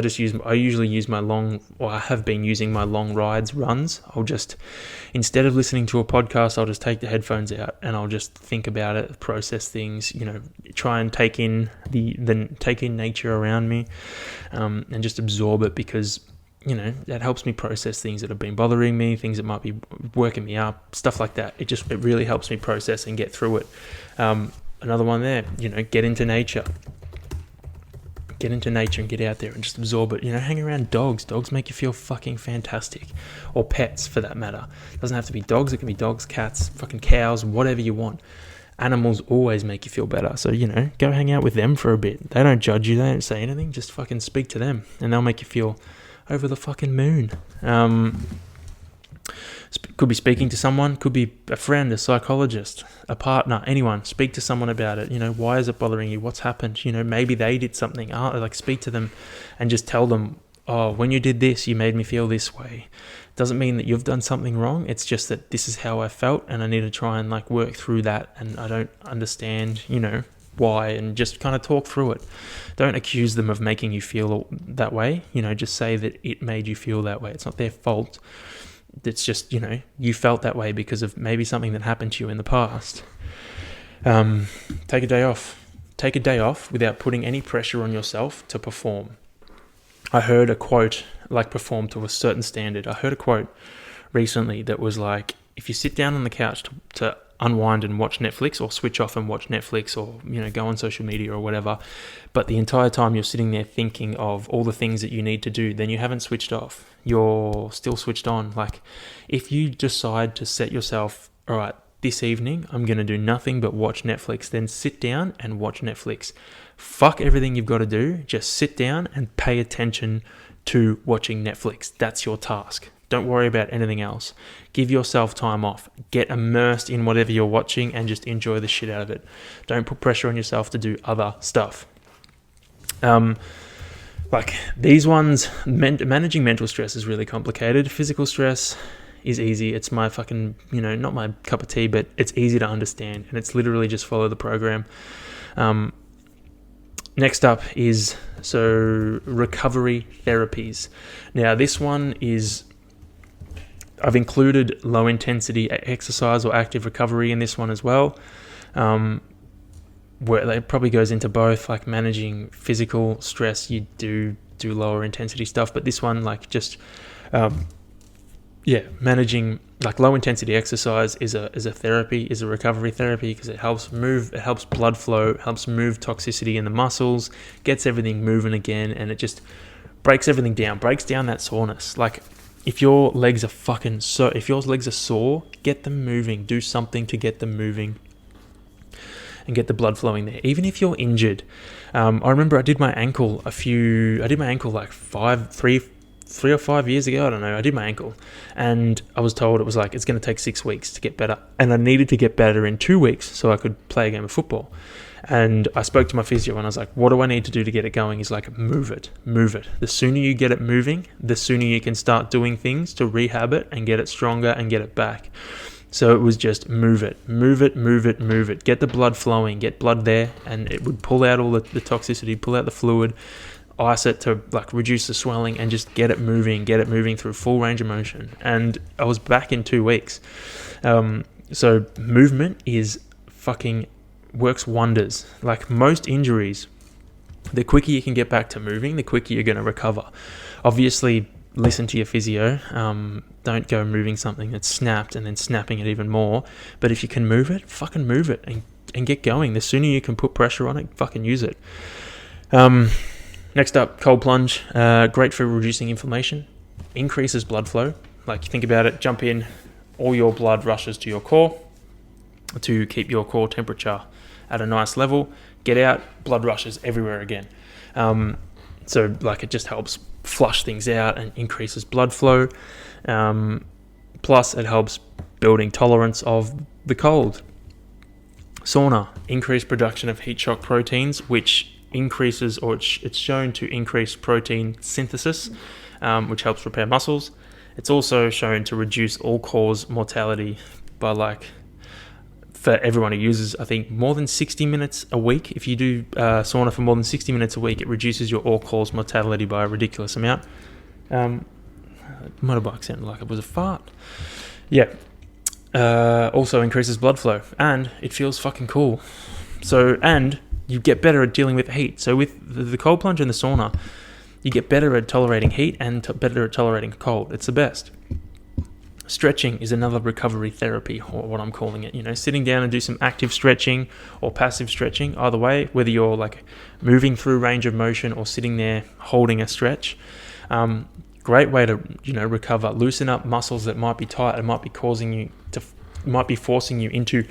usually use my I have been using my long runs. I'll just, instead of listening to a podcast, I'll just take the headphones out and I'll just think about it, process things, try and take in take in nature around me, and just absorb it, because that helps me process things that have been bothering me, things that might be working me up, stuff like that. It really helps me process and get through it. Another one there, get into nature. Get into nature and get out there and just absorb it. Hang around dogs. Dogs make you feel fucking fantastic. Or pets, for that matter. It doesn't have to be dogs. It can be dogs, cats, fucking cows, whatever you want. Animals always make you feel better. So, go hang out with them for a bit. They don't judge you. They don't say anything. Just fucking speak to them. And they'll make you feel over the fucking moon. Could be speaking to someone, could be a friend, a psychologist, a partner, anyone. Speak to someone about it. Why is it bothering you? What's happened? Maybe they did something. Speak to them and just tell them, oh, when you did this, you made me feel this way. Doesn't mean that you've done something wrong. It's just that this is how I felt, and I need to try and work through that. And I don't understand, why, and just kind of talk through it. Don't accuse them of making you feel that way. Just say that it made you feel that way. It's not their fault. It's just, you felt that way because of maybe something that happened to you in the past. Take a day off. Take a day off without putting any pressure on yourself to perform. I heard a quote, perform to a certain standard. I heard a quote recently that was like, if you sit down on the couch to unwind and watch Netflix, or switch off and watch Netflix, or go on social media or whatever, but the entire time you're sitting there thinking of all the things that you need to do, then you haven't switched off. You're still switched on. If you decide to set yourself, all right, this evening I'm going to do nothing but watch Netflix, then sit down and watch Netflix. Fuck everything you've got to do. Just sit down and pay attention to watching Netflix. That's your task. Don't worry about anything else. Give yourself time off. Get immersed in whatever you're watching and just enjoy the shit out of it. Don't put pressure on yourself to do other stuff. These ones, managing mental stress is really complicated. Physical stress is easy. It's my fucking, not my cup of tea, but it's easy to understand. And it's literally just follow the program. Next up is, recovery therapies. Now, this one is, I've included low intensity exercise or active recovery in this one as well, where it probably goes into both. Managing physical stress, you do lower intensity stuff, but this one managing low intensity exercise is a recovery therapy, because it helps blood flow, helps move toxicity in the muscles, gets everything moving again, and it just breaks everything down, breaks down that soreness. If your legs are sore, get them moving. Do something to get them moving and get the blood flowing there. Even if you're injured, I remember I did my ankle 3 or 5 years ago. I don't know. I did my ankle, and I was told it was it's going to take 6 weeks to get better, and I needed to get better in 2 weeks so I could play a game of football. And I spoke to my physio and I was like, what do I need to do to get it going? He's like, move it. The sooner you get it moving, the sooner you can start doing things to rehab it and get it stronger and get it back. So it was just move it. Get the blood flowing, get blood there, and it would pull out all the toxicity, pull out the fluid, ice it to reduce the swelling, and just get it moving through full range of motion. And I was back in 2 weeks. So movement is works wonders. Most injuries, the quicker you can get back to moving, the quicker you're going to recover. Obviously, listen to your physio. Don't go moving something that's snapped and then snapping it even more. But if you can move it, fucking move it and get going. The sooner you can put pressure on it, fucking use it. Next up, cold plunge. Great for reducing inflammation. Increases blood flow. Like, think about it, jump in, all your blood rushes to your core to keep your core temperature at a nice level. Get out, blood rushes everywhere again. So like, it just helps flush things out and increases blood flow. Plus it helps building tolerance of the cold. Sauna, increased production of heat shock proteins, which increases, or it's shown to increase protein synthesis, which helps repair muscles. It's also shown to reduce all-cause mortality by, like, for everyone who uses, I think, more than 60 minutes a week. If you do sauna for more than 60 minutes a week, it reduces your all-cause mortality by a ridiculous amount. Motorbike sounded like it was a fart. Yeah. Also increases blood flow, and it feels fucking cool. So, and you get better at dealing with heat. So with the cold plunge and the sauna, you get better at tolerating heat and better at tolerating cold. It's the best. Stretching is another recovery therapy, or what I'm calling it. Sitting down and do some active stretching or passive stretching, either way, whether you're like moving through range of motion or sitting there holding a stretch. Great way to, recover, loosen up muscles that might be tight and might be forcing you into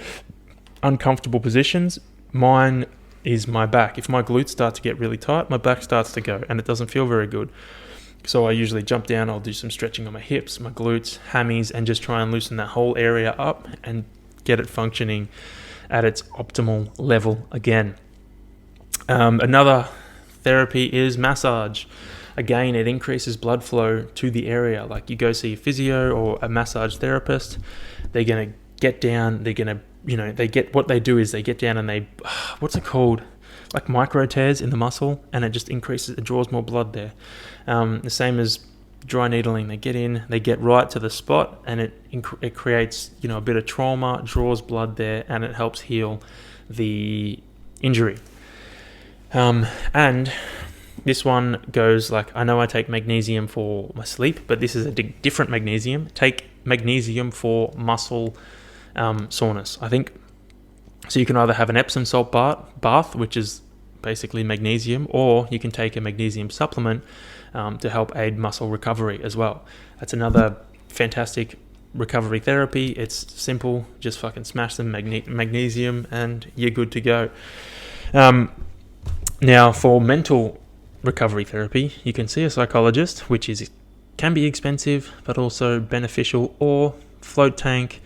uncomfortable positions. Mine is my back. If my glutes start to get really tight, my back starts to go, and it doesn't feel very good. So I usually jump down, I'll do some stretching on my hips, my glutes, hammies, and just try and loosen that whole area up and get it functioning at its optimal level again. Another therapy is massage. Again, it increases blood flow to the area. Like, you go see a physio or a massage therapist, they're going to get down, they're going to, what they do is they get down and they, what's it called? Like micro tears in the muscle, and it just increases, it draws more blood there. The same as dry needling. They get in, they get right to the spot, and it creates, a bit of trauma, draws blood there, and it helps heal the injury. And this one goes like, I know I take magnesium for my sleep, but this is a different magnesium. Take magnesium for muscle soreness, I think. So you can either have an Epsom salt bath, which is basically magnesium, or you can take a magnesium supplement to help aid muscle recovery as well. That's another fantastic recovery therapy. It's simple, just fucking smash some magnesium and you're good to go. Now, for mental recovery therapy, you can see a psychologist, which can be expensive but also beneficial, or float tank.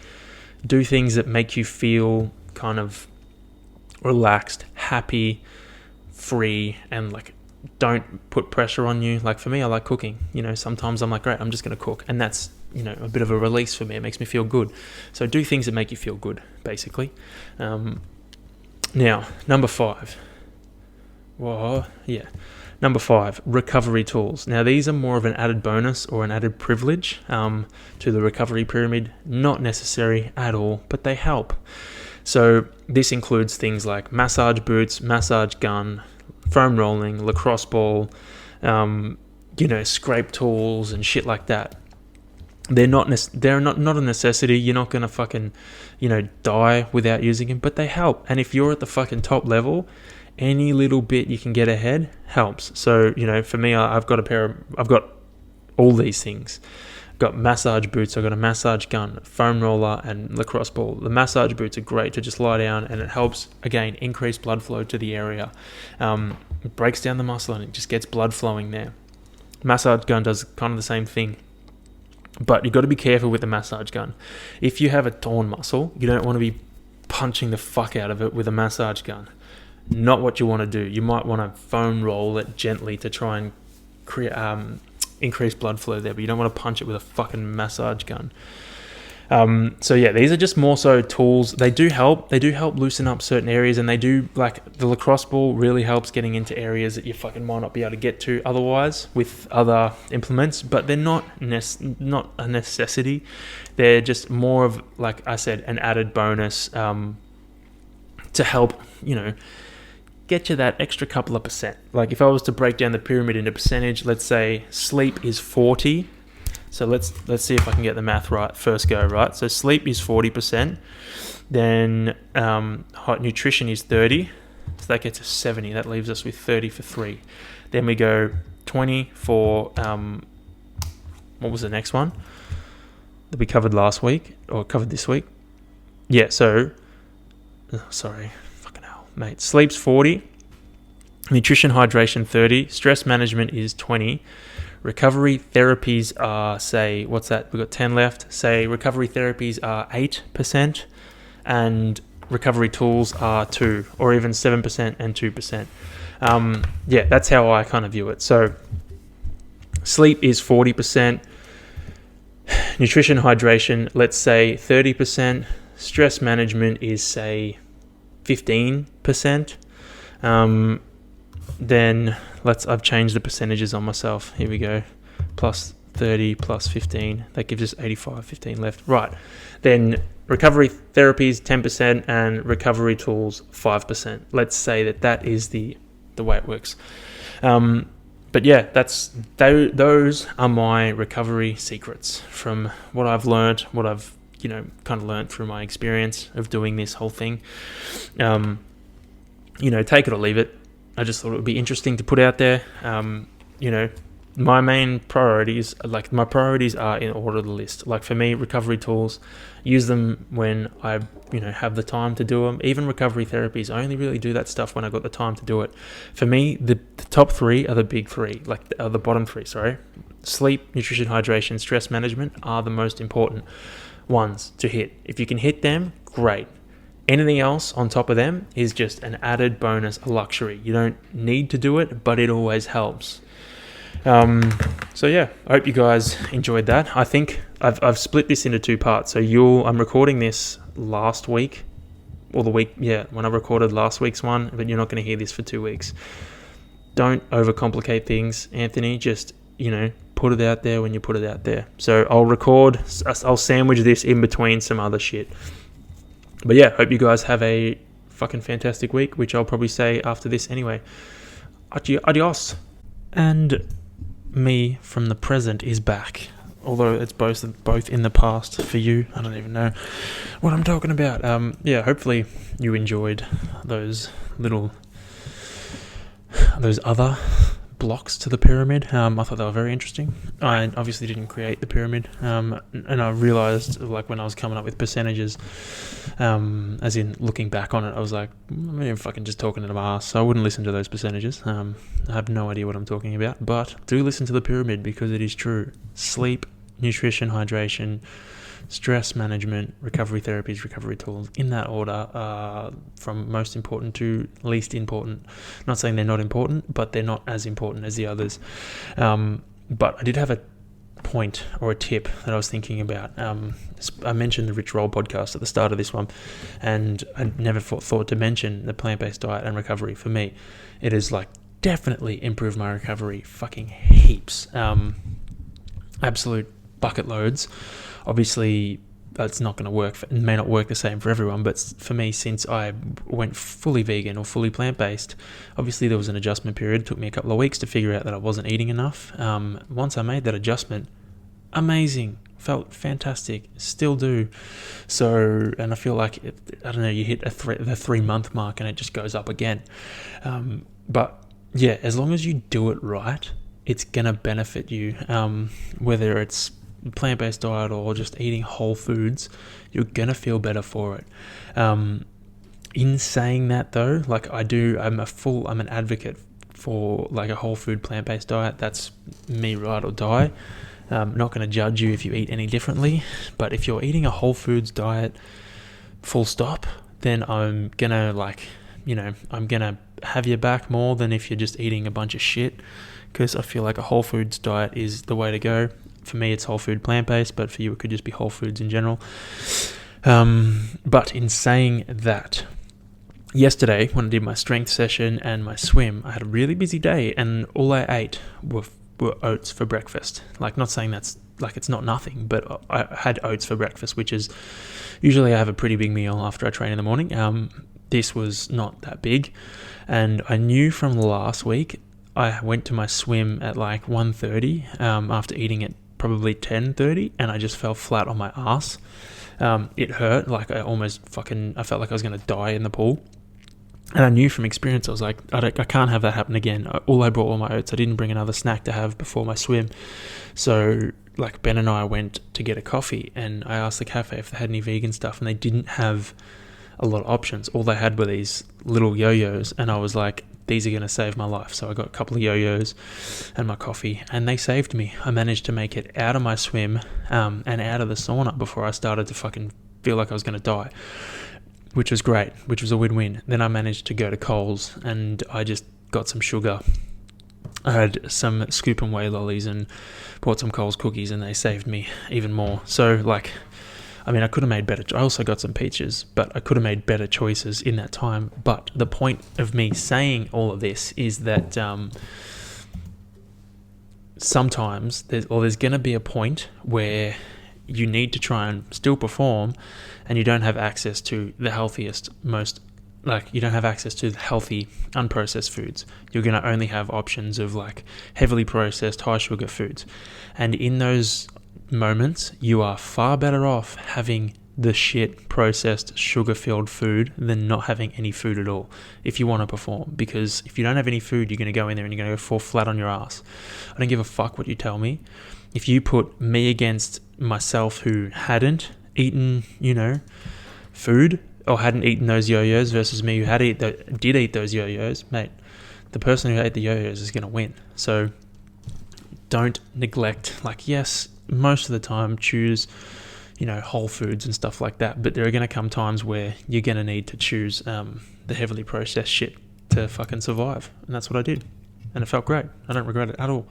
Do things that make you feel kind of relaxed, happy, free, and like don't put pressure on you. Like, for me, I like cooking. Sometimes I'm like, great, I'm just going to cook, and that's a bit of a release for me. It makes me feel good. So do things that make you feel good, basically. Now, number 5. Number 5, recovery tools. Now, these are more of an added bonus or an added privilege to the recovery pyramid. Not necessary at all, but they help. So this includes things like massage boots, massage gun, foam rolling, lacrosse ball, scrape tools and shit like that. They're not a necessity. You're not going to fucking, die without using them, but they help. And if you're at the fucking top level, any little bit you can get ahead helps. So, for me, I've got all these things. I've got massage boots, I've got a massage gun, foam roller, and lacrosse ball. The massage boots are great to just lie down, and it helps, again, increase blood flow to the area. It breaks down the muscle and it just gets blood flowing there. Massage gun does kind of the same thing. But you've got to be careful with the massage gun. If you have a torn muscle, you don't want to be punching the fuck out of it with a massage gun. Not what you want to do. You might want to foam roll it gently to try and create increase blood flow there, but you don't want to punch it with a fucking massage gun. So yeah, these are just more so tools. They do help loosen up certain areas, and they do, like, the lacrosse ball really helps getting into areas that you fucking might not be able to get to otherwise with other implements, but they're not a necessity. They're just more of, like I said, an added bonus to help, get you that extra couple of percent. Like if I was to break down the pyramid into percentage, let's say sleep is 40. So let's see if I can get the math right first go, right? So sleep is 40%. Then hot nutrition is 30. So that gets us 70. That leaves us with 30 for 3. Then we go 20 for, what was the next one that we covered last week or covered this week? Yeah, so, fucking hell, mate. Sleep's 40. Nutrition, hydration, 30. Stress management is 20. Recovery therapies are, say, what's that? We've got 10 left. Say recovery therapies are 8%. And recovery tools are 2, or even 7% and 2%. Yeah, that's how I kind of view it. So sleep is 40%. Nutrition, hydration, let's say 30%. Stress management is, say, 15%. Then I've changed the percentages on myself. Here we go. Plus 30 plus 15. That gives us 85, 15 left. Right. Then recovery therapies 10% and recovery tools 5%. Let's say that is the way it works. But yeah, those are my recovery secrets from what I've learned, what I've kind of learned through my experience of doing this whole thing. Take it or leave it. I just thought it would be interesting to put out there. My main priorities, my priorities are in order of the list. Like for me, recovery tools, use them when I, have the time to do them. Even recovery therapies, I only really do that stuff when I got the time to do it. For me, the top 3 are the big 3, the bottom 3, sorry. Sleep, nutrition, hydration, stress management are the most important ones to hit. If you can hit them, great. Anything else on top of them is just an added bonus, a luxury. You don't need to do it, but it always helps. So yeah, I hope you guys enjoyed that. I think I've split this into 2 parts. So I'm recording this last week, or the week, when I recorded last week's one, but you're not going to hear this for 2 weeks. Don't overcomplicate things, Anthony. Just, put it out there when you put it out there. So I'll sandwich this in between some other shit. But yeah, hope you guys have a fucking fantastic week, which I'll probably say after this anyway. Adios. And me from the present is back, although it's both in the past for you. I don't even know what I'm talking about. Hopefully you enjoyed those other blocks to the pyramid. I thought they were very interesting. I obviously didn't create the pyramid, and I realized when I was coming up with percentages, as in looking back on it, I was like, I'm fucking just talking to my ass, so I wouldn't listen to those percentages. I have no idea what I'm talking about, but do listen to the pyramid because it is true. Sleep, nutrition, hydration, stress management, recovery therapies, recovery tools, in that order, from most important to least important. Not saying they're not important, but they're not as important as the others. But I did have a point or a tip that I was thinking about. I mentioned the Rich Roll podcast at the start of this one, and I never thought to mention the plant-based diet and recovery. For me, it has definitely improved my recovery fucking heaps. Absolute bucket loads. Obviously, that's not going to work. It may not work the same for everyone, but for me, since I went fully vegan or fully plant-based, obviously there was an adjustment period. It took me a couple of weeks to figure out that I wasn't eating enough. Once I made that adjustment, amazing. Felt fantastic. Still do. So, and I feel like, you hit the 3-month mark and it just goes up again. But yeah, as long as you do it right, it's going to benefit you. Whether it's plant-based diet or just eating whole foods, you're gonna feel better for it. In saying that though, I'm an advocate for a whole food plant-based diet. That's me, ride or die. I'm not going to judge you if you eat any differently, but if you're eating a whole foods diet full stop, then I'm gonna I'm gonna have your back more than if you're just eating a bunch of shit, because I feel like a whole foods diet is the way to go. For me, it's whole food plant-based, but for you, it could just be whole foods in general. But in saying that, yesterday, when I did my strength session and my swim, I had a really busy day, and all I ate were oats for breakfast. Not saying that's like, it's not nothing, but I had oats for breakfast, which is, usually I have a pretty big meal after I train in the morning. This was not that big, and I knew from last week, I went to my swim at like 1:30 after eating at probably 10:30, and I just fell flat on my ass. It hurt, like I felt like I was going to die in the pool. And I knew from experience, I was like, I can't have that happen again. All I brought were my oats. I didn't bring another snack to have before my swim. So like Ben and I went to get a coffee, and I asked the cafe if they had any vegan stuff, and they didn't have a lot of options. All they had were these little yo-yos, and I was like, these are going to save my life. So I got a couple of yo-yos and my coffee, and they saved me. I managed to make it out of my swim and out of the sauna before I started to fucking feel like I was going to die, which was great, which was a win-win. Then I managed to go to Coles, and I just got some sugar. I had some Scoop and Whey lollies and bought some Coles cookies, and they saved me even more. So like, I mean, I could have made better. I also got some peaches, but I could have made better choices in that time. But the point of me saying all of this is that sometimes there's going to be a point where you need to try and still perform, and you don't have access to the healthiest, you don't have access to the healthy, unprocessed foods. You're going to only have options of like heavily processed, high sugar foods. And in those moments, you are far better off having the shit processed sugar-filled food than not having any food at all if you want to perform. Because if you don't have any food, you're going to go in there and you're going to go fall flat on your ass. I don't give a fuck what you tell me. If you put me against myself who hadn't eaten, food, or hadn't eaten those yo-yos, versus me who did eat those yo-yos, mate, the person who ate the yo-yos is going to win. So don't neglect, yes, most of the time choose, whole foods and stuff like that. But there are going to come times where you're going to need to choose the heavily processed shit to fucking survive. And that's what I did. And it felt great. I don't regret it at all.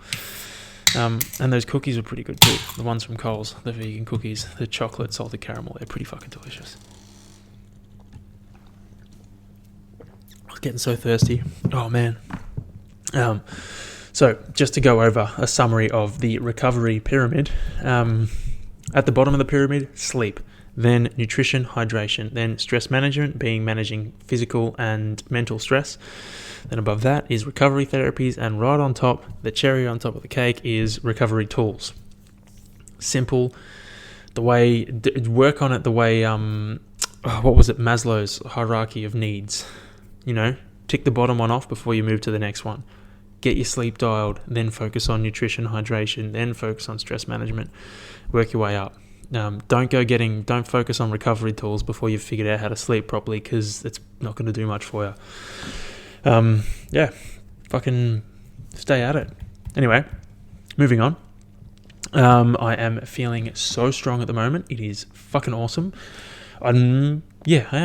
And those cookies were pretty good too. The ones from Coles, the vegan cookies, the chocolate salted caramel, they're pretty fucking delicious. I was getting so thirsty. Oh man. So just to go over a summary of the recovery pyramid, at the bottom of the pyramid, sleep, then nutrition, hydration, then stress management, being managing physical and mental stress. Then above that is recovery therapies, and right on top, the cherry on top of the cake, is recovery tools. Simple, work on it the way, Maslow's hierarchy of needs. Tick the bottom one off before you move to the next one. Get your sleep dialed, then focus on nutrition, hydration, then focus on stress management. Work your way up. Don't focus on recovery tools before you've figured out how to sleep properly, because it's not going to do much for you. Fucking stay at it. Anyway, moving on. I am feeling so strong at the moment. It is fucking awesome. I am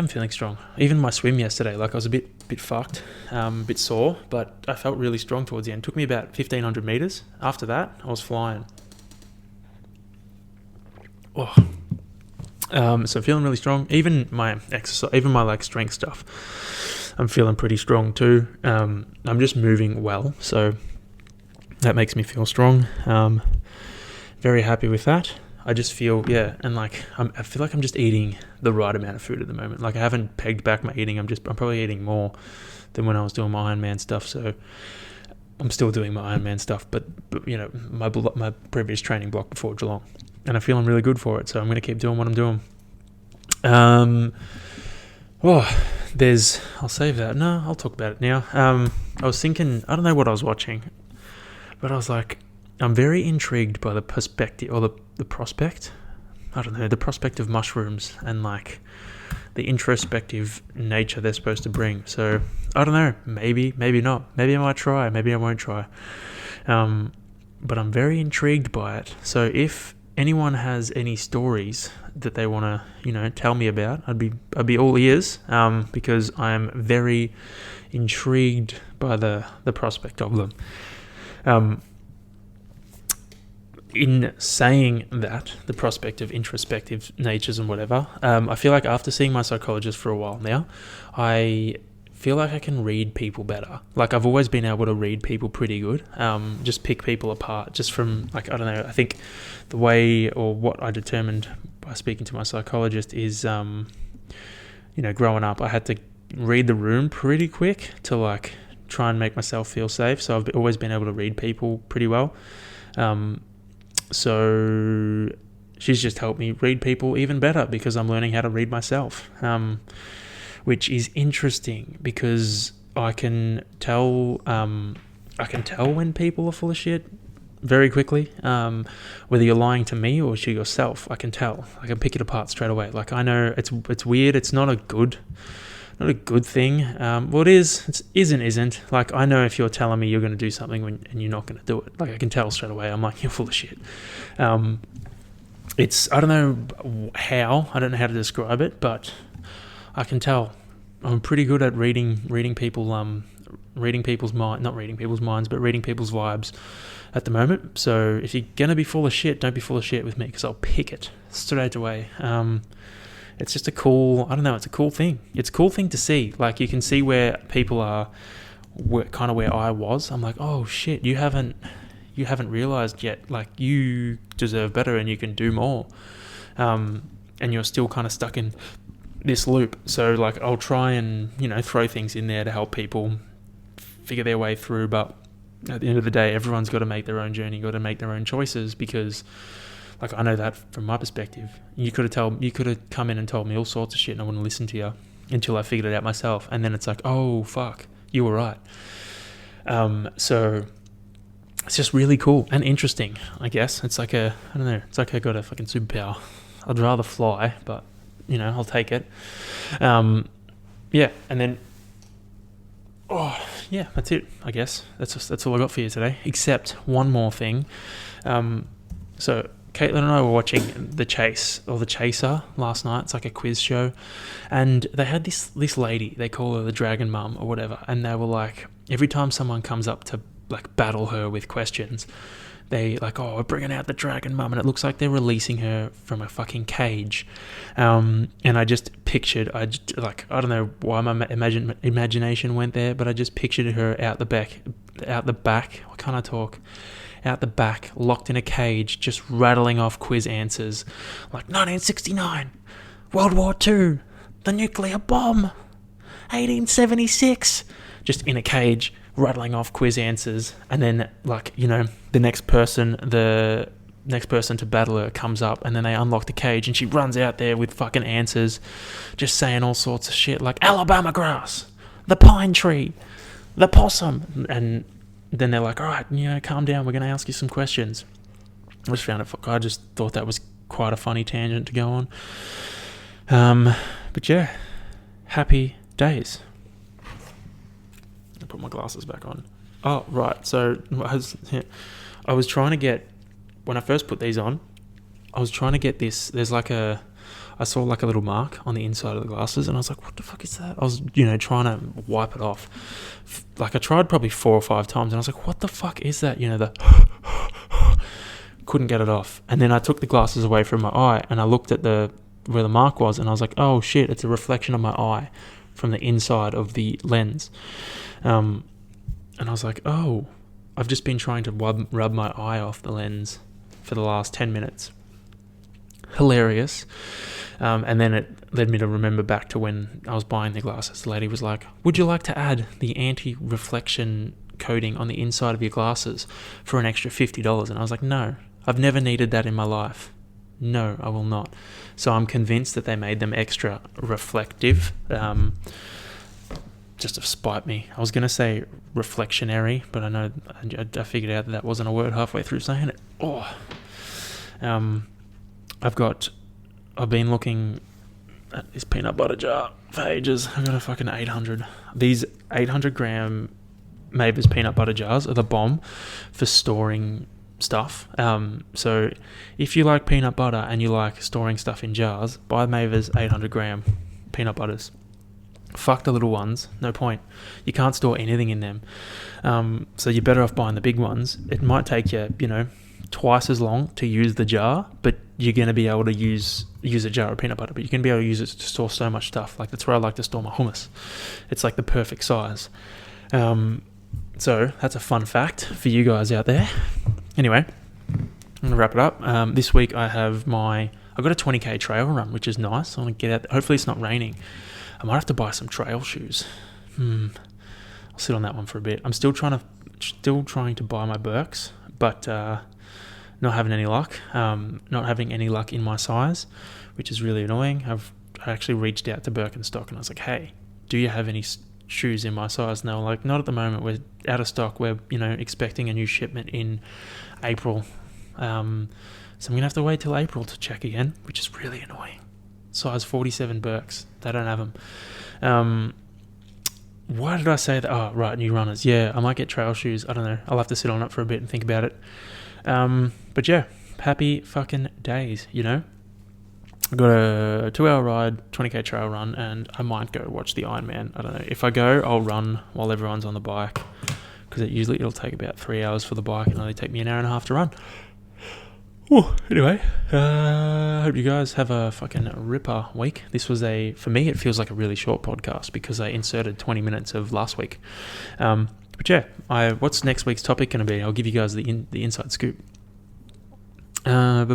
feeling strong. Even my swim yesterday, I was a bit fucked, a bit sore, but I felt really strong towards the end. It took me about 1,500 meters. After that, I was flying. So feeling really strong. Even my exercise, even my strength stuff, I'm feeling pretty strong too. I'm just moving well, so that makes me feel strong. Very happy with that. I just feel, I feel like I'm just eating the right amount of food at the moment. I haven't pegged back my eating. I'm probably eating more than when I was doing my Ironman stuff. So I'm still doing my Ironman stuff, but my previous training block before Geelong, and I'm feeling really good for it. So I'm going to keep doing what I'm doing. I'll save that. No, I'll talk about it now. I was thinking, I don't know what I was watching, but I was like, I'm very intrigued by the perspective, or the prospect. I don't know, the prospect of mushrooms and the introspective nature they're supposed to bring. So I don't know, maybe not. Maybe I might try, maybe I won't try. But I'm very intrigued by it. So if anyone has any stories that they want to, tell me about, I'd be all ears, because I am very intrigued by the prospect of them. In saying that, the prospect of introspective natures and whatever, I feel like after seeing my psychologist for a while now, I feel like I can read people better. Like I've always been able to read people pretty good. Just pick people apart just from like, I don't know, I think the way or what I determined by speaking to my psychologist is, growing up, I had to read the room pretty quick to like try and make myself feel safe. So I've always been able to read people pretty well. So she's just helped me read people even better because I'm learning how to read myself, which is interesting because I can tell when people are full of shit very quickly, whether you're lying to me or to yourself. I can tell. I can pick it apart straight away. Like I know it's weird. It's not a good thing. Well, it is. It isn't. Like I know if you're telling me you're going to do something and you're not going to do it. Like I can tell straight away. I'm like, you're full of shit. I don't know how. I don't know how to describe it, but I can tell. I'm pretty good at reading people's not reading people's minds, but reading people's vibes at the moment. So if you're gonna be full of shit, don't be full of shit with me because I'll pick it straight away. It's just it's a cool thing. It's a cool thing to see. Like you can see where people are, kind of where I was. I'm like, oh shit, you haven't realized yet. Like you deserve better and you can do more. And you're still kind of stuck in this loop. So like I'll try and throw things in there to help people figure their way through, but at the end of the day everyone's got to make their own journey, got to make their own choices, because like I know that from my perspective. You could have come in and told me all sorts of shit and I wouldn't listen to you until I figured it out myself, and then it's like, oh fuck, you were right. So it's just really cool and interesting, I guess. It's like I got a fucking superpower. I'd rather fly, but I'll take it. And then, that's it, I guess. That's all I got for you today, except one more thing. So Caitlin and I were watching The Chase, or The Chaser, last night. It's like a quiz show. And they had this lady, they call her the Dragon Mum or whatever, and they were like, every time someone comes up to like battle her with questions, they like, oh, we're bringing out the Dragon Mum, and it looks like they're releasing her from a fucking cage. And I just pictured, I don't know why my imagination went there, but I just pictured her out the back, why can't I talk? Out the back, locked in a cage, just rattling off quiz answers, like 1969, World War II, the nuclear bomb, 1876, just in a cage, rattling off quiz answers, and then the next person to battle her comes up, and then they unlock the cage, and she runs out there with fucking answers, just saying all sorts of shit like Alabama grass, the pine tree, the possum, and then they're like, all right, calm down, we're going to ask you some questions. I just thought that was quite a funny tangent to go on. But yeah, happy days. I'll put my glasses back on. Oh, right. So I was trying to get, when I first put these on, I was trying to get this, I saw like a little mark on the inside of the glasses, and I was like, what the fuck is that? I was, trying to wipe it off. Like I tried probably 4 or 5 times, and I was like, what the fuck is that? Couldn't get it off. And then I took the glasses away from my eye, and I looked at where the mark was, and I was like, oh shit, it's a reflection of my eye from the inside of the lens. And I was like, oh, I've just been trying to rub my eye off the lens for the last 10 minutes. Hilarious. And then it led me to remember back to when I was buying the glasses. The lady was like, would you like to add the anti-reflection coating on the inside of your glasses for an extra $50? And I was like, no, I've never needed that in my life. No, I will not. So I'm convinced that they made them extra reflective, just to spite me. I was going to say reflectionary, but I figured out that wasn't a word halfway through saying it. I've been looking at this peanut butter jar for ages. I've got a fucking 800. These 800 gram Mavis peanut butter jars are the bomb for storing stuff. So if you like peanut butter and you like storing stuff in jars, buy Mavis 800 gram peanut butters. Fuck the little ones, no point. You can't store anything in them. So you're better off buying the big ones. It might take you, twice as long to use the jar, but you're going to be able to use a jar of peanut butter, but you're going to be able to use it to store so much stuff. Like, that's where I like to store my hummus. It's like the perfect size. So that's a fun fact for you guys out there. Anyway, I'm going to wrap it up. This week I've got a 20k trail run, which is nice. I want to get out. Hopefully it's not raining. I might have to buy some trail shoes. I'll sit on that one for a bit. I'm still trying to buy my Birks, but not having any luck. Not having any luck in my size, which is really annoying. I actually reached out to Birkenstock and I was like, hey, do you have any shoes in my size? And they were like, not at the moment. We're out of stock. We're expecting a new shipment in April. So I'm gonna have to wait till April to check again, which is really annoying. Size 47 Birks. They don't have them. Why did I say that? Oh, right, new runners. Yeah, I might get trail shoes. I don't know. I'll have to sit on it for a bit and think about it. But yeah, happy fucking days, I got a 2-hour ride, 20k trail run, and I might go watch the Ironman. I don't know. If I go, I'll run while everyone's on the bike, because it'll take about 3 hours for the bike and only take me an hour and a half to run. Anyway, I hope you guys have a fucking ripper week. This was for me, it feels like a really short podcast because I inserted 20 minutes of last week. But yeah, what's next week's topic going to be? I'll give you guys the inside scoop. We're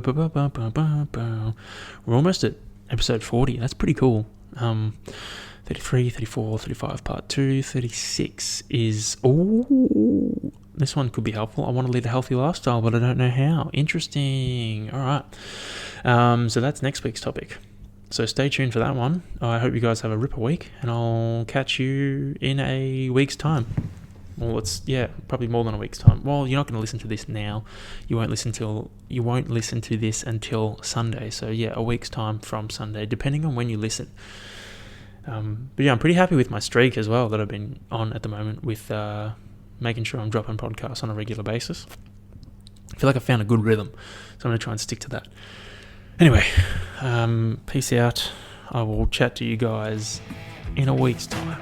almost at episode 40. That's pretty cool. 33, 34, 35, part 2, 36 is... Ooh, this one could be helpful. I want to lead a healthy lifestyle, but I don't know how. Interesting. All right. So that's next week's topic. So stay tuned for that one. I hope you guys have a ripper week, and I'll catch you in a week's time. Well, probably more than a week's time. Well, you're not going to listen to this now. You won't listen to this until Sunday. So yeah, a week's time from Sunday, depending on when you listen. But yeah, I'm pretty happy with my streak as well that I've been on at the moment with making sure I'm dropping podcasts on a regular basis. I feel like I found a good rhythm, so I'm going to try and stick to that. Anyway, peace out. I will chat to you guys in a week's time.